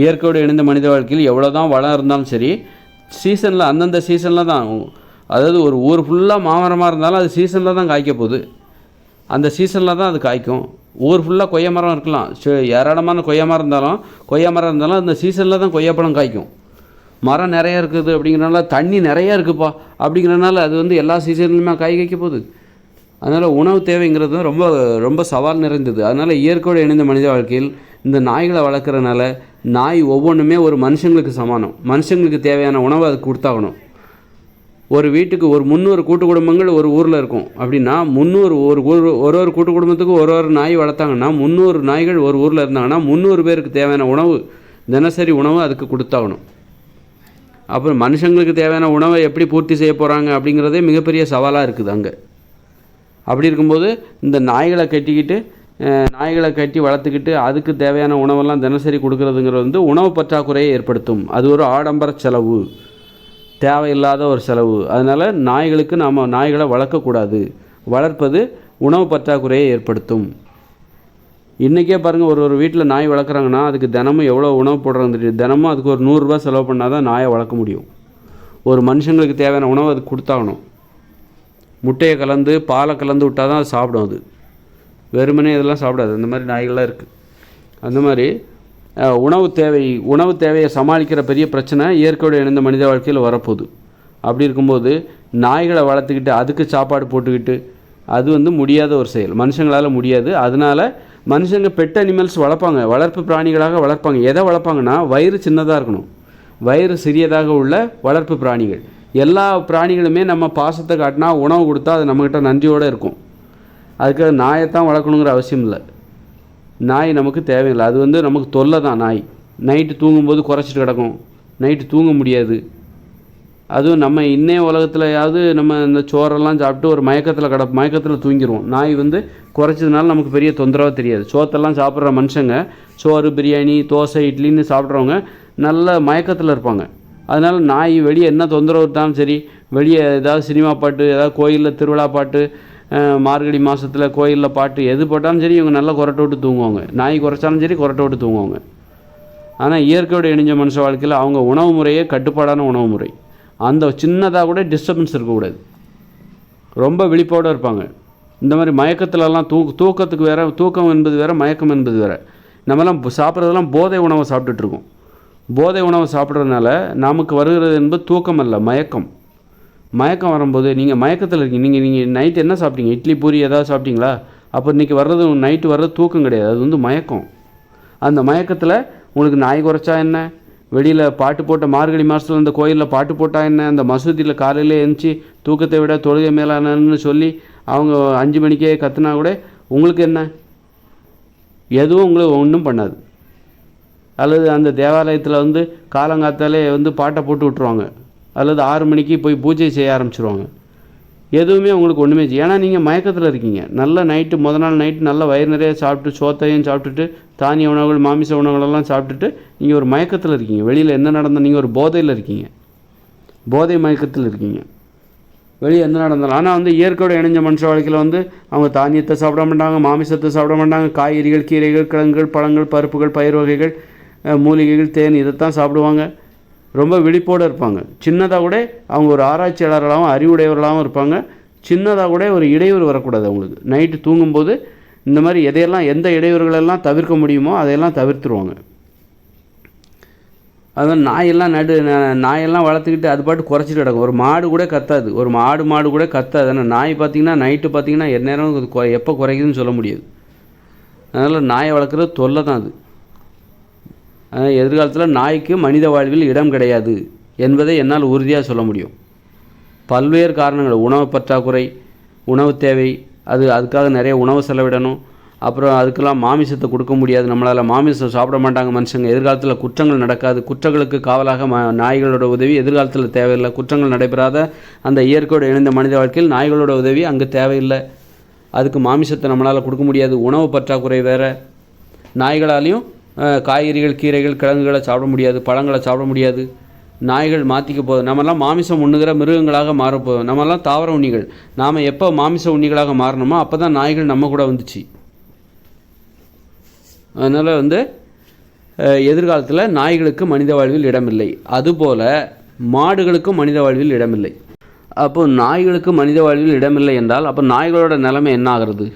இயற்கையோடு இணைந்த மனித வாழ்க்கையில் எவ்வளோ தான் வளம் இருந்தாலும் சரி, சீசனில் அந்தந்த சீசனில் தான், அதாவது ஒரு ஊர் ஃபுல்லாக மாமரமாக இருந்தாலும் அது சீசனில் தான் காய்க்க போகுது. அந்த சீசனில் தான் அது காய்க்கும். ஊர் ஃபுல்லாக கொய்யா மரம் இருக்கலாம், ஏராளமான கொய்யா மரம் இருந்தாலும் அந்த சீசனில் தான் கொய்யாப்பழம் காய்க்கும். மரம் நிறையா இருக்குது அப்படிங்கிறனால, தண்ணி நிறையா இருக்குப்பா அப்படிங்கிறனால அது வந்து எல்லா சீசன்லையுமே காய்க்க போகுது? அதனால் உணவு தேவைங்கிறது ரொம்ப ரொம்ப சவால் நிறைந்தது. அதனால் இயற்கையோடு இணைந்த மனித வாழ்க்கையில் இந்த நாய்களை வளர்க்குறதுனால நாய் ஒவ்வொன்றுமே ஒரு மனுஷங்களுக்கு சமானம். மனுஷங்களுக்கு தேவையான உணவை அதுக்கு கொடுத்தாகணும். ஒரு வீட்டுக்கு ஒரு 300 கூட்டு குடும்பங்கள் ஒரு ஊரில் இருக்கும் அப்படின்னா 300 ஒரு கூட்டு குடும்பத்துக்கு ஒரு நாய் வளர்த்தாங்கன்னா 300 நாய்கள் ஒரு ஊரில் இருந்தாங்கன்னா 300 பேருக்கு தேவையான உணவு, தினசரி உணவு அதுக்கு கொடுத்தாகணும். அப்புறம் மனுஷங்களுக்கு தேவையான உணவை எப்படி பூர்த்தி செய்ய போகிறாங்க அப்படிங்கிறதே மிகப்பெரிய சவாலாக இருக்குது அங்கே. அப்படி இருக்கும்போது இந்த நாய்களை கட்டி வளர்த்துக்கிட்டு அதுக்கு தேவையான உணவெல்லாம் தினசரி கொடுக்கறதுங்கிறது வந்து உணவு பற்றாக்குறையை ஏற்படுத்தும். அது ஒரு ஆடம்பர செலவு, தேவையில்லாத ஒரு செலவு. அதனால் நாய்களை வளர்க்கக்கூடாது. வளர்ப்பது உணவு பற்றாக்குறையை ஏற்படுத்தும். இன்றைக்கே பாருங்கள், ஒரு வீட்டில் நாய் வளர்க்குறாங்கன்னா அதுக்கு தினமும் எவ்வளோ உணவு போடுறாங்க தெரியும். தினமும் அதுக்கு ஒரு 100 ரூபா செலவு பண்ணால் தான் நாயை வளர்க்க முடியும். ஒரு மனுஷங்களுக்கு தேவையான உணவு அதுக்கு கொடுத்தாகணும். முட்டையை கலந்து பாலை கலந்து விட்டால் தான் அது சாப்பிடும். அது வெறுமனே இதெல்லாம் சாப்பிடாது. அந்த மாதிரி நாய்கள்லாம் இருக்குது. அந்த மாதிரி உணவு தேவையை சமாளிக்கிற பெரிய பிரச்சனை இயற்கையோடு இணைந்த மனித வாழ்க்கையில் வரப்போகுது. அப்படி இருக்கும்போது நாய்களை வளர்த்துக்கிட்டு அதுக்கு சாப்பாடு போட்டுக்கிட்டு அது வந்து முடியாத ஒரு செயல், மனுஷங்களால் முடியாது. அதனால் மனுஷங்க பெட் அனிமல்ஸ் வளர்ப்பாங்க, வளர்ப்பு பிராணிகளாக வளர்ப்பாங்க. எதை வளர்ப்பாங்கன்னா வயிறு சின்னதாக இருக்கணும், வயிறு சிறியதாக உள்ள வளர்ப்பு பிராணிகள். எல்லா பிராணிகளுமே நம்ம பாசத்தை காட்டினா உணவு கொடுத்தா அது நம்மக்கிட்ட நன்றியோடு இருக்கும். அதுக்காக நாயைத்தான் வளர்க்கணுங்கிற அவசியம் இல்லை. நாய் நமக்கு தேவையில்லை. அது வந்து நமக்கு தொல்லை தான். நாய் நைட்டு தூங்கும்போது குறைச்சிட்டு கிடக்கும், நைட்டு தூங்க முடியாது. அதுவும் நம்ம இன்னைய உலகத்துலையாவது நம்ம இந்த சோறெல்லாம் சாப்பிட்டு ஒரு மயக்கத்தில் தூங்கிடுவோம். நாய் வந்து குறைச்சதுனால நமக்கு பெரிய தொந்தரவாக தெரியாது. சோத்தெல்லாம் சாப்பிட்ற மனுஷங்க, சோறு பிரியாணி தோசை இட்லின்னு சாப்பிட்றவங்க நல்ல மயக்கத்தில் இருப்பாங்க. அதனால் நாய் வெளியே என்ன தொந்தரவு இருந்தாலும் சரி, வெளியே ஏதாவது சினிமா பாட்டு, ஏதாவது கோயிலில் திருவிழா பாட்டு, மார்கழி மாதத்தில் கோயிலில் பாட்டு எது போட்டாலும் சரி இவங்க நல்லா குரட்டை விட்டு தூங்குவாங்க. நாய் குறைச்சாலும் சரி குரட்டை விட்டு தூங்குவாங்க. ஆனால் இயற்கையோடு இணைஞ்ச மனுஷ வாழ்க்கையில் அவங்க உணவு முறையே கட்டுப்பாடான உணவு முறை. அந்த சின்னதாக கூட டிஸ்டர்பன்ஸ் இருக்கக்கூடாது, ரொம்ப விழிப்போடு இருப்பாங்க. இந்த மாதிரி மயக்கத்துலலாம் தூக்கத்துக்கு வேறு, தூக்கம் என்பது வேறு, மயக்கம் என்பது வேறு. நம்மலாம் சாப்பிட்றதெல்லாம் போதை உணவை சாப்பிட்டுட்ருக்கோம். போதை உணவை சாப்பிட்றதுனால நமக்கு வருகிறது என்பது தூக்கம் அல்ல, மயக்கம். மயக்கம் வரும்போது நீங்கள் மயக்கத்தில் இருக்கீங்க. நீங்கள் நைட்டு என்ன சாப்பிட்டீங்க? இட்லி பூரி ஏதாவது சாப்பிட்டீங்களா? அப்போ இன்றைக்கி நைட்டு வர்றது தூக்கம் கிடையாது, அது வந்து மயக்கம். அந்த மயக்கத்தில் உங்களுக்கு நாய் குறைச்சா என்ன, வெளியில் பாட்டு போட்ட மார்கழி மாதத்தில் அந்த கோயிலில் பாட்டு போட்டால் என்ன, அந்த மசூதியில் காலையில் எழுந்துச்சி தூக்கத்தை விட தொழுகை மேலானன்னு சொல்லி அவங்க 5 மணிக்கே கத்துனா கூட உங்களுக்கு என்ன, எதுவும் உங்களுக்கு ஒன்றும் பண்ணாது. அல்லது அந்த தேவாலயத்தில் வந்து காலங்காத்தாலே வந்து பாட்டை போட்டு விட்ருவாங்க, அல்லது 6 மணிக்கு போய் பூஜை செய்ய ஆரம்பிச்சிருவாங்க. எதுவுமே உங்களுக்கு ஒன்றுமே ஏன்னா நீங்கள் மயக்கத்தில் இருக்கீங்க. நல்ல நைட்டு நாள் நைட்டு நல்ல வயிறு நிறைய சாப்பிட்டு சோத்தையும் சாப்பிட்டுட்டு தானிய உணவுகள் மாமிச உணவுகளெல்லாம் சாப்பிட்டுட்டு நீங்கள் ஒரு மயக்கத்தில் இருக்கீங்க. வெளியில் என்ன நடந்தால் நீங்கள் ஒரு போதையில் இருக்கீங்க, போதை மயக்கத்தில் இருக்கீங்க. வெளியே என்ன நடந்தாலும். ஆனால் வந்து இயற்கையோடு இணைஞ்ச மனுஷ வாழ்க்கையில் வந்து அவங்க தானியத்தை சாப்பிட மாட்டாங்க, மாமிசத்தை சாப்பிட மாட்டாங்க, காய்கறிகள் கீரைகள் கிழங்குகள் பழங்கள் பருப்புகள் பயிர் வகைகள் மூலிகைகள் தேன் இதைத்தான் சாப்பிடுவாங்க. ரொம்ப விழிப்போடு இருப்பாங்க. சின்னதாக கூட அவங்க ஒரு ஆராய்ச்சியாளர்களாகவும் அறிவுடையவர்களாகவும் இருப்பாங்க. சின்னதாக கூட ஒரு இடையூறு வரக்கூடாது அவங்களுக்கு. நைட்டு தூங்கும்போது இந்த மாதிரி எந்த இடையூறுகளெல்லாம் தவிர்க்க முடியுமோ அதையெல்லாம் தவிர்த்துருவாங்க. அதுதான் நாயெல்லாம் வளர்த்துக்கிட்டு அது பாட்டு குறைச்சிட்டு கிடக்கும். ஒரு மாடு கூட கத்தாது, ஒரு மாடு கூட கத்தாது. ஆனால் நாய் பார்த்திங்கன்னா நைட்டு பார்த்திங்கன்னா எந்நேரம் எப்போ குறைக்குதுன்னு சொல்ல முடியாது. அதனால் நாயை வளர்க்குறது தொல்லை தான் அது. எதிர்காலத்தில் நாய்க்கு மனித வாழ்வில் இடம் கிடையாது என்பதை என்னால் உறுதியாக சொல்ல முடியும். பல்வேறு காரணங்கள், உணவு பற்றாக்குறை, உணவு தேவை, அதுக்காக நிறைய உணவு செலவிடணும். அப்புறம் அதுக்கெல்லாம் மாமிசத்தை கொடுக்க முடியாது நம்மளால், மாமிசம் சாப்பிட மாட்டாங்க மனுஷங்க. எதிர்காலத்தில் குற்றங்கள் நடக்காது, குற்றங்களுக்கு காவலாக நாய்களோட உதவி எதிர்காலத்தில் தேவையில்லை. குற்றங்கள் நடைபெறாத அந்த இயற்கையோடு இணைந்த மனித வாழ்க்கையில் நாய்களோட உதவி அங்கே தேவையில்லை. அதுக்கு மாமிசத்தை நம்மளால் கொடுக்க முடியாது, உணவு பற்றாக்குறை வேறு. நாய்களாலையும் காய்கறிகள் கீரைகள் கிழங்குகளை சாப்பிட முடியாது, பழங்களை சாப்பிட முடியாது. நாய்கள் மாற்றிக்க போகுது. நம்மலாம் மாமிசம் உண்ணுகிற மிருகங்களாக மாறப்போகுது. நம்மலாம் தாவர உண்ணிகள். நாம் எப்போ மாமிச உண்ணிகளாக மாறணுமோ அப்போ தான் நாய்கள் நம்ம கூட வந்துச்சு. அதனால் வந்து எதிர்காலத்தில் நாய்களுக்கு மனித வாழ்வில் இடமில்லை, அதுபோல் மாடுகளுக்கும் மனித வாழ்வில் இடமில்லை. அப்போது நாய்களுக்கு மனித வாழ்வில் இடமில்லை என்றால் அப்போ நாய்களோட நிலைமை என்ன ஆகிறது?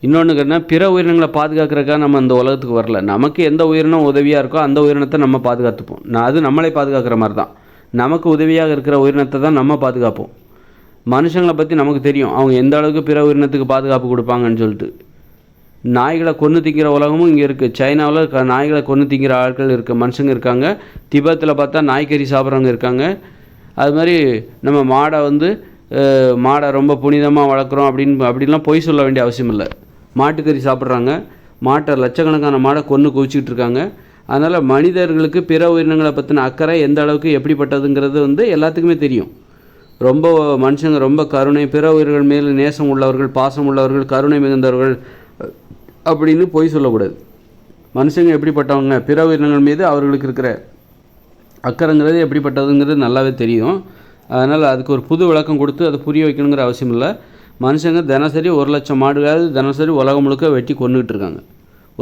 இன்னொன்று பிற உயிரினங்களை பாதுகாக்கிறதுக்காக நம்ம இந்த உலகத்துக்கு வரல. நமக்கு எந்த உயிரினம் உதவியாக இருக்கோ அந்த உயிரினத்தை நம்ம பாதுகாத்துப்போம். அது நம்மளை பாதுகாக்கிற மாதிரி தான். நமக்கு உதவியாக இருக்கிற உயிரினத்தை தான் நம்ம பாதுகாப்போம். மனுஷங்களை பற்றி நமக்கு தெரியும், அவங்க எந்த அளவுக்கு பிற உயிரினத்துக்கு பாதுகாப்பு கொடுப்பாங்கன்னு சொல்லிட்டு. நாய்களை கொன்று திங்கிற உலகமும் இங்கே இருக்குது. சைனாவில் நாய்களை கொன்று திங்கிற ஆட்கள் இருக்குது, மனுஷங்க இருக்காங்க. திபெத்தில் பார்த்தா நாய்க்கறி சாப்பிட்றவங்க இருக்காங்க. அது மாதிரி நம்ம மாடை ரொம்ப புனிதமாக வளர்க்குறோம் அப்படின்லாம் பொய் சொல்ல வேண்டிய அவசியம் இல்லை. மாட்டுக்கறி சாப்பிட்றாங்க, மாட்டை லட்சக்கணக்கான மாடை கொன்று குவிச்சிக்கிட்டு இருக்காங்க. அதனால் மனிதர்களுக்கு பிற உயிரினங்களை பற்றின அக்கறை எந்த அளவுக்கு எப்படிப்பட்டதுங்கிறது எல்லாத்துக்குமே தெரியும். மனுஷங்க ரொம்ப கருணை, பிற உயிர்கள் மேல் நேசம் உள்ளவர்கள், பாசம் உள்ளவர்கள், கருணை மிகுந்தவர்கள் அப்படின்னு பொய் சொல்லக்கூடாது. மனுஷங்க எப்படிப்பட்டவங்க, பிற உயிரினங்கள் மீது அவர்களுக்கு இருக்கிற அக்கறைங்கிறது எப்படிப்பட்டதுங்கிறது நல்லாவே தெரியும். அதனால் அதுக்கு ஒரு புது விளக்கம் கொடுத்து அதை புரிய வைக்கணுங்கிற அவசியம் இல்லை. மனுஷங்க தினசரி 1,00,000 மாடுகளாவது தினசரி உலகம் முழுக்க வெட்டி கொண்டுகிட்டு இருக்காங்க.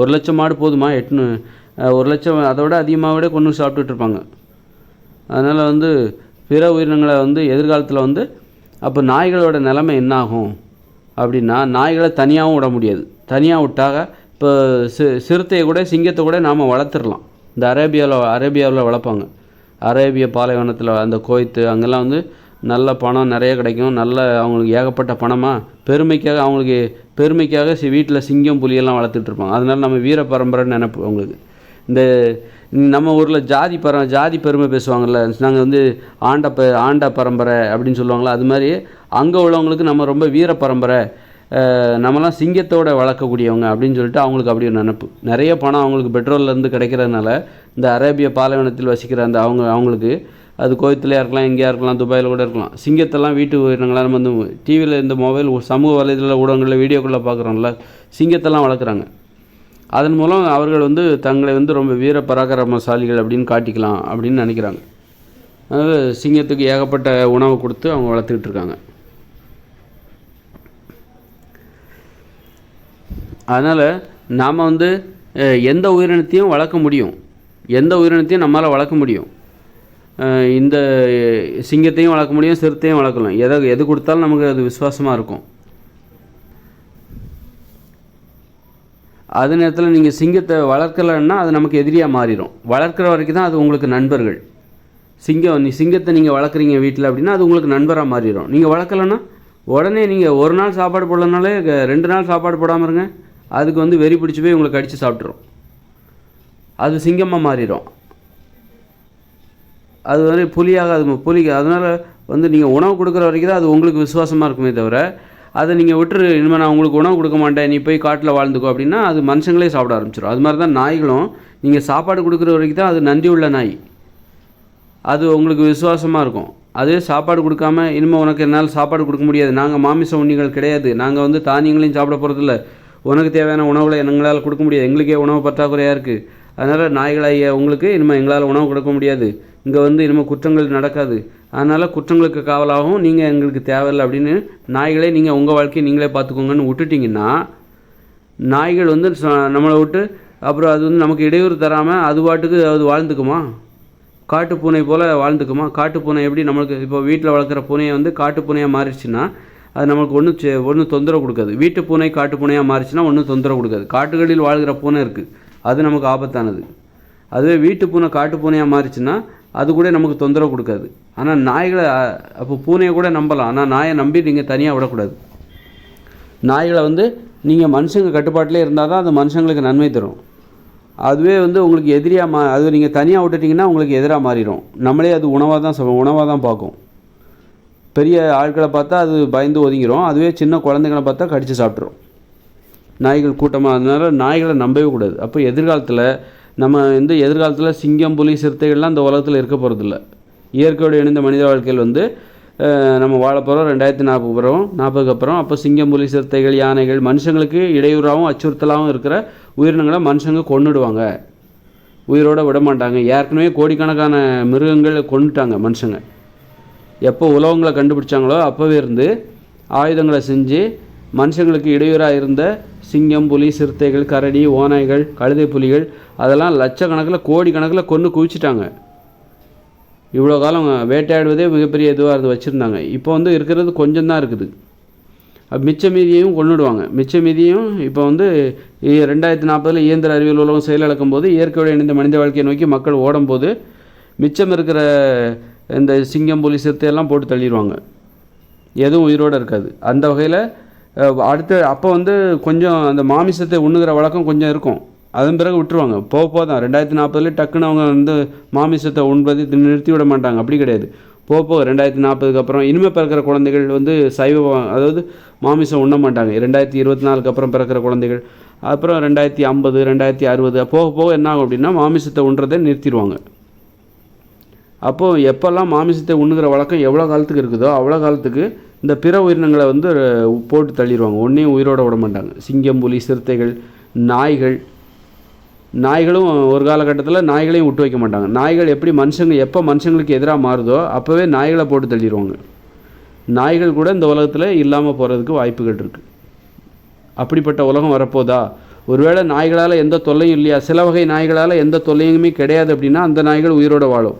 1,00,000 மாடு போதுமா? 1,00,000 அதை விட அதிகமாக கொண்டு சாப்பிட்டுட்டு இருப்பாங்க. அதனால் பிற உயிரினங்களை எதிர்காலத்தில் அப்போ நாய்களோட நிலைமை என்ன ஆகும் அப்படின்னா, நாய்களை தனியாகவும் விட முடியாது. தனியாக விட்டாக இப்போ சிறுத்தையை கூட சிங்கத்தை கூட நாம் வளர்த்துடலாம். இந்த அரேபியாவில் வளர்ப்பாங்க. அரேபிய பாலைவனத்தில் அந்த கோயத்து அங்கெல்லாம் நல்ல பணம் நிறைய கிடைக்கும். அவங்களுக்கு ஏகப்பட்ட பணமாக பெருமைக்காக வீட்டில் சிங்கம் புலியெல்லாம் வளர்த்துட்ருப்பாங்க. அதனால நம்ம வீர பரம்பரைன்னு நினைப்பு அவங்களுக்கு. இந்த நம்ம ஊரில் ஜாதி பெருமை பேசுவாங்கள்ல, நாங்கள் ஆண்ட பரம்பரை அப்படின்னு சொல்லுவாங்களா, அது மாதிரி அங்கே உள்ளவங்களுக்கு நம்ம ரொம்ப வீர பரம்பரை, நம்மலாம் சிங்கத்தோடு வளர்க்கக்கூடியவங்க அப்படின்னு சொல்லிட்டு அவங்களுக்கு அப்படி ஒரு நினைப்பு. நிறைய பணம் அவங்களுக்கு பெட்ரோல்லேருந்து கிடைக்கிறதுனால இந்த அரேபிய பாலைவனத்தில் வசிக்கிற அவங்களுக்கு அது கோயத்துலையாக இருக்கலாம், எங்கேயா இருக்கலாம், துபாயில் கூட இருக்கலாம். சிங்கத்தெல்லாம் வீட்டு உயிரினங்களாக நம்ம டிவியில் இந்த மொபைல் சமூக வலைதள ஊடகங்களில் வீடியோக்குள்ளே பார்க்குறோம்ல, சிங்கத்தெல்லாம் வளர்க்குறாங்க. அதன் மூலம் அவர்கள் தங்களை ரொம்ப வீர பராக்கிரமசாலிகள் அப்படின்னு காட்டிக்கலாம் அப்படின்னு நினைக்கிறாங்க. அதனால் சிங்கத்துக்கு ஏகப்பட்ட உணவு கொடுத்து அவங்க வளர்த்துக்கிட்டு இருக்காங்க. அதனால் நாம் எந்த உயிரினத்தையும் வளர்க்க முடியும், எந்த உயிரினத்தையும் நம்மளால் வளர்க்க முடியும். இந்த சிங்கத்தையும் வளர்க்க முடியும், சிறுத்தையும் வளர்க்கலாம். எது கொடுத்தாலும் நமக்கு அது விசுவாசமாக இருக்கும். அதே நேரத்தில் நீங்கள் சிங்கத்தை வளர்க்கலைன்னா அது நமக்கு எதிரியாக மாறிடும். வளர்க்குற வரைக்கும் தான் அது உங்களுக்கு நண்பர்கள். சிங்கத்தை நீங்கள் வளர்க்குறீங்க வீட்டில் அப்படின்னா அது உங்களுக்கு நண்பராக மாறிடும். நீங்கள் வளர்க்கலைன்னா உடனே நீங்கள் ஒரு நாள் சாப்பாடு போடலனாலே 2 நாள் சாப்பாடு போடாமல் இருங்க, அதுக்கு வெறி பிடிச்சி போய் உங்களை கடித்து சாப்பிட்றோம். அது சிங்கமாக மாறிடும். அது புலியாக புலிக்கு. அதனால் நீங்கள் உணவு கொடுக்குற வரைக்கும் தான் அது உங்களுக்கு விசுவாசமாக இருக்குமே தவிர, அதை நீங்கள் விட்டுரு, இனிமேல் நான் உங்களுக்கு உணவு கொடுக்க மாட்டேன், நீ போய் காட்டில் வாழ்ந்துக்கோ அப்படின்னா அது மனுஷங்களே சாப்பிட ஆரம்பிச்சிடும். அது மாதிரி தான் நாய்களும் நீங்கள் சாப்பாடு கொடுக்குற வரைக்கும் தான் அது நன்றி உள்ள நாய், அது உங்களுக்கு விசுவாசமாக இருக்கும். அதே சாப்பாடு கொடுக்காம இனிமேல் உனக்கு என்னால் சாப்பாடு கொடுக்க முடியாது, நாங்கள் மாமிச உண்ணிகள் கிடையாது, நாங்கள் தானியங்களையும் சாப்பிட போகிறதில்ல, உனக்கு தேவையான உணவுகளை எங்களால் கொடுக்க முடியாது, எங்களுக்கே உணவு பற்றாக்குறையாக இருக்குது, அதனால் நாய்களாகிய உங்களுக்கு இனிமேல் எங்களால் உணவு கொடுக்க முடியாது, இங்கே இனிமேல் குற்றங்கள் நடக்காது, அதனால் குற்றங்களுக்கு காவலாகவும் நீங்கள் எங்களுக்கு தேவையில்லை அப்படின்னு நாய்களே நீங்கள் உங்கள் வாழ்க்கையை நீங்களே பார்த்துக்கோங்கன்னு விட்டுட்டிங்கன்னா, நாய்கள் நம்மளை விட்டு அப்புறம் அது நமக்கு இடையூறு தராமல் அது பாட்டுக்கு அது வாழ்ந்துக்குமா? காட்டு பூனை போல் வாழ்ந்துக்குமா? காட்டு பூனை எப்படி நம்மளுக்கு இப்போ வீட்டில் வளர்க்குற பூனையை காட்டு பூனையாக மாறிடுச்சுன்னா அது நம்மளுக்கு ஒன்றும் தொந்தரவு கொடுக்காது. வீட்டு பூனை காட்டு பூனையாக மாறிச்சுன்னா ஒன்றும் தொந்தரவு கொடுக்காது. காட்டுகளில் வாழ்கிற பூனை இருக்குது, அது நமக்கு ஆபத்தானது. அதுவே வீட்டு பூனை காட்டு பூனையாக மாறிச்சுன்னா அது கூட நமக்கு தொந்தரவு கொடுக்காது. ஆனால் நாய்களை அப்போ பூனையை கூட நம்பலாம், ஆனால் நாயை நம்பி நீங்கள் தனியாக விடக்கூடாது. நாய்களை நீங்கள் மனுஷங்க கட்டுப்பாட்டிலே இருந்தால் தான் அது மனுஷங்களுக்கு நன்மை தரும். அதுவே உங்களுக்கு எதிரியாக அது நீங்கள் தனியாக விட்டுட்டிங்கன்னா உங்களுக்கு எதிராக மாறிடும். நம்மளே அது உணவாக தான் பார்க்கும். பெரிய ஆட்களை பார்த்தா அது பயந்து ஒதுங்கிடும், அதுவே சின்ன குழந்தைங்களை பார்த்தா கடித்து சாப்பிட்ரும் நாய்கள் கூட்டமாக. அதனால் நாய்களை நம்பவே கூடாது. அப்போ எதிர்காலத்தில் சிங்கம் புலி சிறுத்தைகள்லாம் இந்த உலகத்தில் இருக்க போகிறதில்ல. இயற்கையோடு இணைந்த மனித வாழ்க்கையில் நம்ம வாழ போகிறோம் 2040 அப்புறம். அப்போ சிங்கம் புலி சிறுத்தைகள் யானைகள் மனுஷங்களுக்கு இடையூறாகவும் அச்சுறுத்தலாகவும் இருக்கிற உயிரினங்களை மனுஷங்க கொன்னுடுவாங்க, உயிரோடு விட மாட்டாங்க. ஏற்கனவே கோடிக்கணக்கான மிருகங்கள் கொண்டுட்டாங்க மனுஷங்க. எப்போ உலகங்களை கண்டுபிடிச்சாங்களோ அப்போவே இருந்து ஆயுதங்களை செஞ்சு மனுஷங்களுக்கு இடையூறாக இருந்த சிங்கம் புலி சிறுத்தைகள் கரடி ஓநாய்கள் கழுதை புலிகள் அதெல்லாம் லட்சக்கணக்கில் கோடிக்கணக்கில் கொன்று குவிச்சிட்டாங்க. இவ்வளோ காலம் வேட்டையாடுவதே மிகப்பெரிய இதுவாக வச்சுருந்தாங்க. இப்போ இருக்கிறது கொஞ்சம் தான் இருக்குது. மிச்ச மீதியையும் கொண்டுடுவாங்க. மிச்ச மீதியும் இப்போ 2040 இயந்திர அறிவியல் உலகம் செயலிழக்கும் போது இயற்கையோடு இணைந்த மனித வாழ்க்கையை நோக்கி மக்கள் ஓடும்போது மிச்சம் இருக்கிற இந்த சிங்கம் புலி சிறுத்தையெல்லாம் போட்டு தள்ளிடுவாங்க. எதுவும் உயிரோடு இருக்காது. அந்த வகையில் அடுத்து அப்போ வந்து கொஞ்சம் அந்த மாமிசத்தை உண்ணுகிற வழக்கம் கொஞ்சம் இருக்கும். அதன் பிறகு விட்டுருவாங்க. போக தான் 2040 டக்குன்னு அவங்க வந்து மாமிசத்தை உண்பதை நிறுத்தி விட மாட்டாங்க. அப்படி கிடையாது. போக 2040க்கு அப்புறம் இனிமேல் பிறக்கிற குழந்தைகள் வந்து அதாவது மாமிசம் உண்ண மாட்டாங்க. 2024க்கு அப்புறம் பிறக்கிற குழந்தைகள், அப்புறம் 2050 2060 போக என்ன ஆகும் அப்படின்னா மாமிசத்தை உண்றதை நிறுத்திடுவாங்க. அப்போது எப்போல்லாம் மாமிசத்தை உண்ணுகிற வழக்கம் எவ்வளோ காலத்துக்கு இருக்குதோ அவ்வளோ காலத்துக்கு இந்த பிற உயிரினங்களை வந்து போட்டு தள்ளிடுவாங்க. ஒன்றையும் உயிரோட விட மாட்டாங்க. சிங்கம், புலி, சிறுத்தைகள், நாய்களும் ஒரு காலகட்டத்தில் நாய்களையும் விட்டு வைக்க மாட்டாங்க. நாய்கள் எப்படி எப்போ மனுஷங்களுக்கு எதிராக மாறுதோ அப்போவே நாய்களை போட்டு தள்ளிடுவாங்க. நாய்கள் கூட இந்த உலகத்தில் இல்லாமல் போகிறதுக்கு வாய்ப்புகள் இருக்குது. அப்படிப்பட்ட உலகம் வரப்போதா? ஒருவேளை நாய்களால் எந்த தொல்லையும் இல்லையா, சில வகை நாய்களால் எந்த தொல்லையுமே கிடையாது அப்படின்னா அந்த நாய்கள் உயிரோடு வாழும்.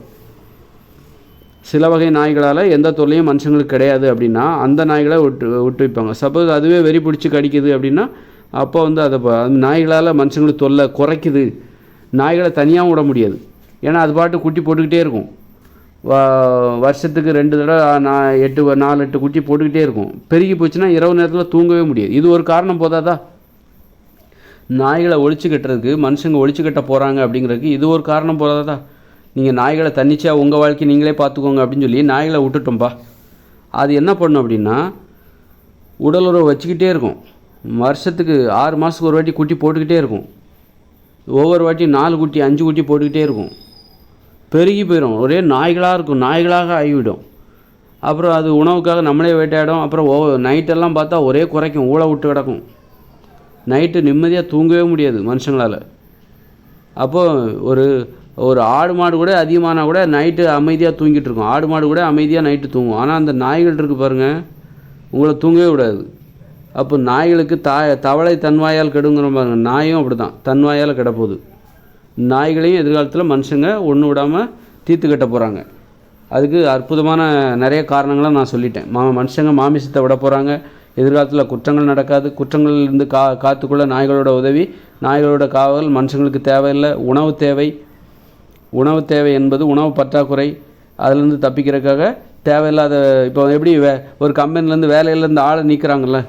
சில வகை நாய்களால் எந்த தொல்லையும் மனுஷங்களுக்கு கிடையாது அப்படின்னா அந்த நாய்களை விட்டு வைப்பாங்க. சப்போஸ் அதுவே வெறி பிடிச்சி கடிக்குது அப்படின்னா அப்போ வந்து அதை நாய்களால் மனுஷங்களுக்கு தொல்லை குறைக்குது. நாய்களை தனியாகவும் விட முடியாது. ஏன்னா அது பாட்டு குட்டி போட்டுக்கிட்டே இருக்கும். வருஷத்துக்கு 2 தடவை 4-8 குட்டி போட்டுக்கிட்டே இருக்கும். பெருகி போச்சுன்னா இரவு நேரத்தில் தூங்கவே முடியாது. இது ஒரு காரணம் போதாதா? நாய்களை ஒழிச்சு கட்டுறதுக்கு மனுஷங்க ஒழிச்சு கட்ட போகிறாங்க அப்படிங்கிறதுக்கு இது ஒரு காரணம் போதாதா? நீங்கள் நாய்களை தன்னிச்சையாக உங்கள் வாழ்க்கை நீங்களே பார்த்துக்கோங்க அப்படின்னு சொல்லி நாய்களை விட்டுட்டோம்பா. அது என்ன பண்ணும் அப்படின்னா உடலுறவு வச்சுக்கிட்டே இருக்கும். வருஷத்துக்கு 6 மாதத்துக்கு ஒரு வாட்டி குட்டி போட்டுக்கிட்டே இருக்கும். ஒவ்வொரு வாட்டி 4 குட்டி 5 குட்டி போட்டுக்கிட்டே இருக்கும். பெருகி போயிடும். ஒரே நாய்களாக இருக்கும். நாய்களாக ஆகிவிடும். அப்புறம் அது உணவுக்காக நம்மளே வேட்டையாடும். அப்புறம் நைட்டெல்லாம் பார்த்தா ஒரே குறைக்கும், ஊழ விட்டு கிடக்கும். நைட்டு நிம்மதியாக தூங்கவே முடியாது மனுஷங்களால். அப்போது ஒரு ஆடு மாடு கூட அதிகமானால் கூட நைட்டு அமைதியாக தூங்கிட்டு இருக்கும். ஆடு மாடு கூட அமைதியாக நைட்டு தூங்கும். ஆனால் அந்த நாய்கள் இருக்குது பாருங்கள், உங்களை தூங்கவே விடாது. அப்போ நாய்களுக்கு தவளை தன்வாயால் கெடுங்கிற பாருங்க, நாயும் அப்படி தான் தன்வாயால் கிடப்போகுது. நாய்களையும் எதிர்காலத்தில் மனுஷங்க ஒன்று விடாமல் தீர்த்து கட்ட போகிறாங்க. அதுக்கு அற்புதமான நிறைய காரணங்களை நான் சொல்லிட்டேன். மனுஷங்க மாமிசத்தை விட போகிறாங்க. எதிர்காலத்தில் குற்றங்கள் நடக்காது. குற்றங்கள்லேருந்து காத்துக்குள்ள நாய்களோட உதவி, நாய்களோட காவல் மனுஷங்களுக்கு தேவையில்லை. உணவு தேவை என்பது உணவு பற்றாக்குறை. அதிலேருந்து தப்பிக்கிறதுக்காக தேவையில்லாத இப்போ எப்படி ஒரு கம்பெனிலேருந்து வேலையிலேருந்து ஆளை நீக்கிறாங்கல்ல,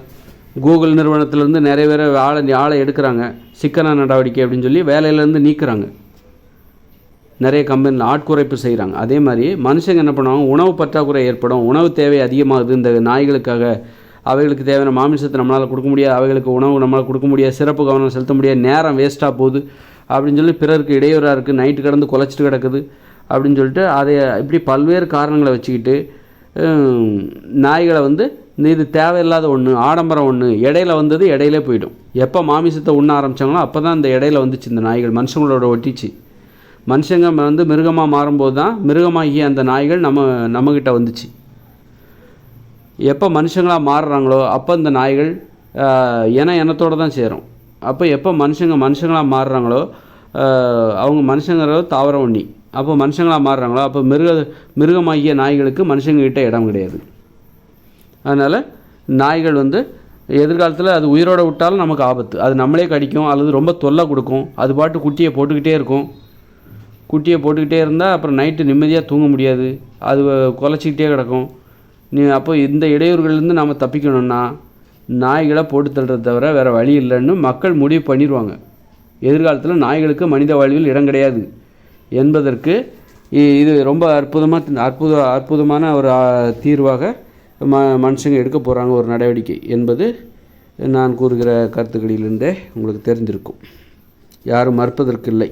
கூகுள் நிறுவனத்திலேருந்து நிறைய பேர் ஆளை எடுக்கிறாங்க, சிக்கன நடவடிக்கை அப்படின்னு சொல்லி வேலையிலேருந்து நீக்கிறாங்க. நிறைய கம்பெனியில் ஆட்குறைப்பு செய்கிறாங்க. அதே மாதிரி மனுஷங்க என்ன பண்ணுவாங்க, உணவு பற்றாக்குறை ஏற்படும், உணவு தேவை அதிகமாகுது இந்த நாய்களுக்காக. அவைகளுக்கு தேவையான மாமிசத்தை நம்மளால் கொடுக்க முடியாது, அவைகளுக்கு உணவு நம்மளால் கொடுக்க முடியாது, சிறப்பு கவனம் செலுத்த முடியாது, நேரம் வேஸ்ட்டாக போகுது அப்படின்னு சொல்லி பிறருக்கு இடையூறாக இருக்குது, நைட்டு கடந்து குலைச்சிட்டு கிடக்குது அப்படின்னு சொல்லிட்டு அதை இப்படி பல்வேறு காரணங்களை வச்சுக்கிட்டு நாய்களை வந்து இது தேவையில்லாத ஒன்று, ஆடம்பரம் ஒன்று, இடையில வந்தது இடையிலே போயிடும். எப்போ மாமிசத்தை உண்ண ஆரம்பித்தாங்களோ அப்போ தான் இந்த இடையில வந்துச்சு இந்த நாய்கள், மனுஷங்களோட ஒட்டிச்சு. மனுஷங்க வந்து மிருகமாக மாறும்போது தான் மிருகமாகிய அந்த நாய்கள் நம்மக்கிட்ட வந்துச்சு. எப்போ மனுஷங்களாக மாறுறாங்களோ அப்போ இந்த நாய்கள் இனத்தோடு தான் சேரும். அப்போ எப்போ மனுஷங்களாக மாறுறாங்களோ அவங்க மனுஷங்களோட தாவரம் ஒண்ணி, அப்போ மனுஷங்களாக மாறுறாங்களோ அப்போ மிருகமாகிய நாய்களுக்கு மனுஷங்கக்கிட்ட இடம் கிடையாது. அதனால் நாய்கள் வந்து எதிர்காலத்தில் அது உயிரோடு விட்டாலும் நமக்கு ஆபத்து. அது நம்மளே கடிக்கும் அல்லது ரொம்ப தொல்லை கொடுக்கும். அது பாட்டு குட்டியை போட்டுக்கிட்டே இருக்கும். குட்டியை போட்டுக்கிட்டே இருந்தால் அப்புறம் நைட்டு நிம்மதியாக தூங்க முடியாது, அது குலைச்சிக்கிட்டே கிடக்கும். அப்போ இந்த இடையூறுகள்லேருந்து நாம் தப்பிக்கணும்னா நாய்களை போட்டு தள்ளுறத தவிர வேறு வழி இல்லைன்னு மக்கள் முடிவு பண்ணிடுவாங்க. எதிர்காலத்தில் நாய்களுக்கு மனித வாழ்வில் இடம் கிடையாது என்பதற்கு இது ரொம்ப அற்புதமான ஒரு தீர்வாக மனுஷங்க எடுக்க போகிறாங்க ஒரு நடவடிக்கை என்பது நான் கூறுகிற கருத்துக்களிலிருந்தே உங்களுக்கு தெரிஞ்சிருக்கும். யாரும் மறுப்பதற்கு இல்லை.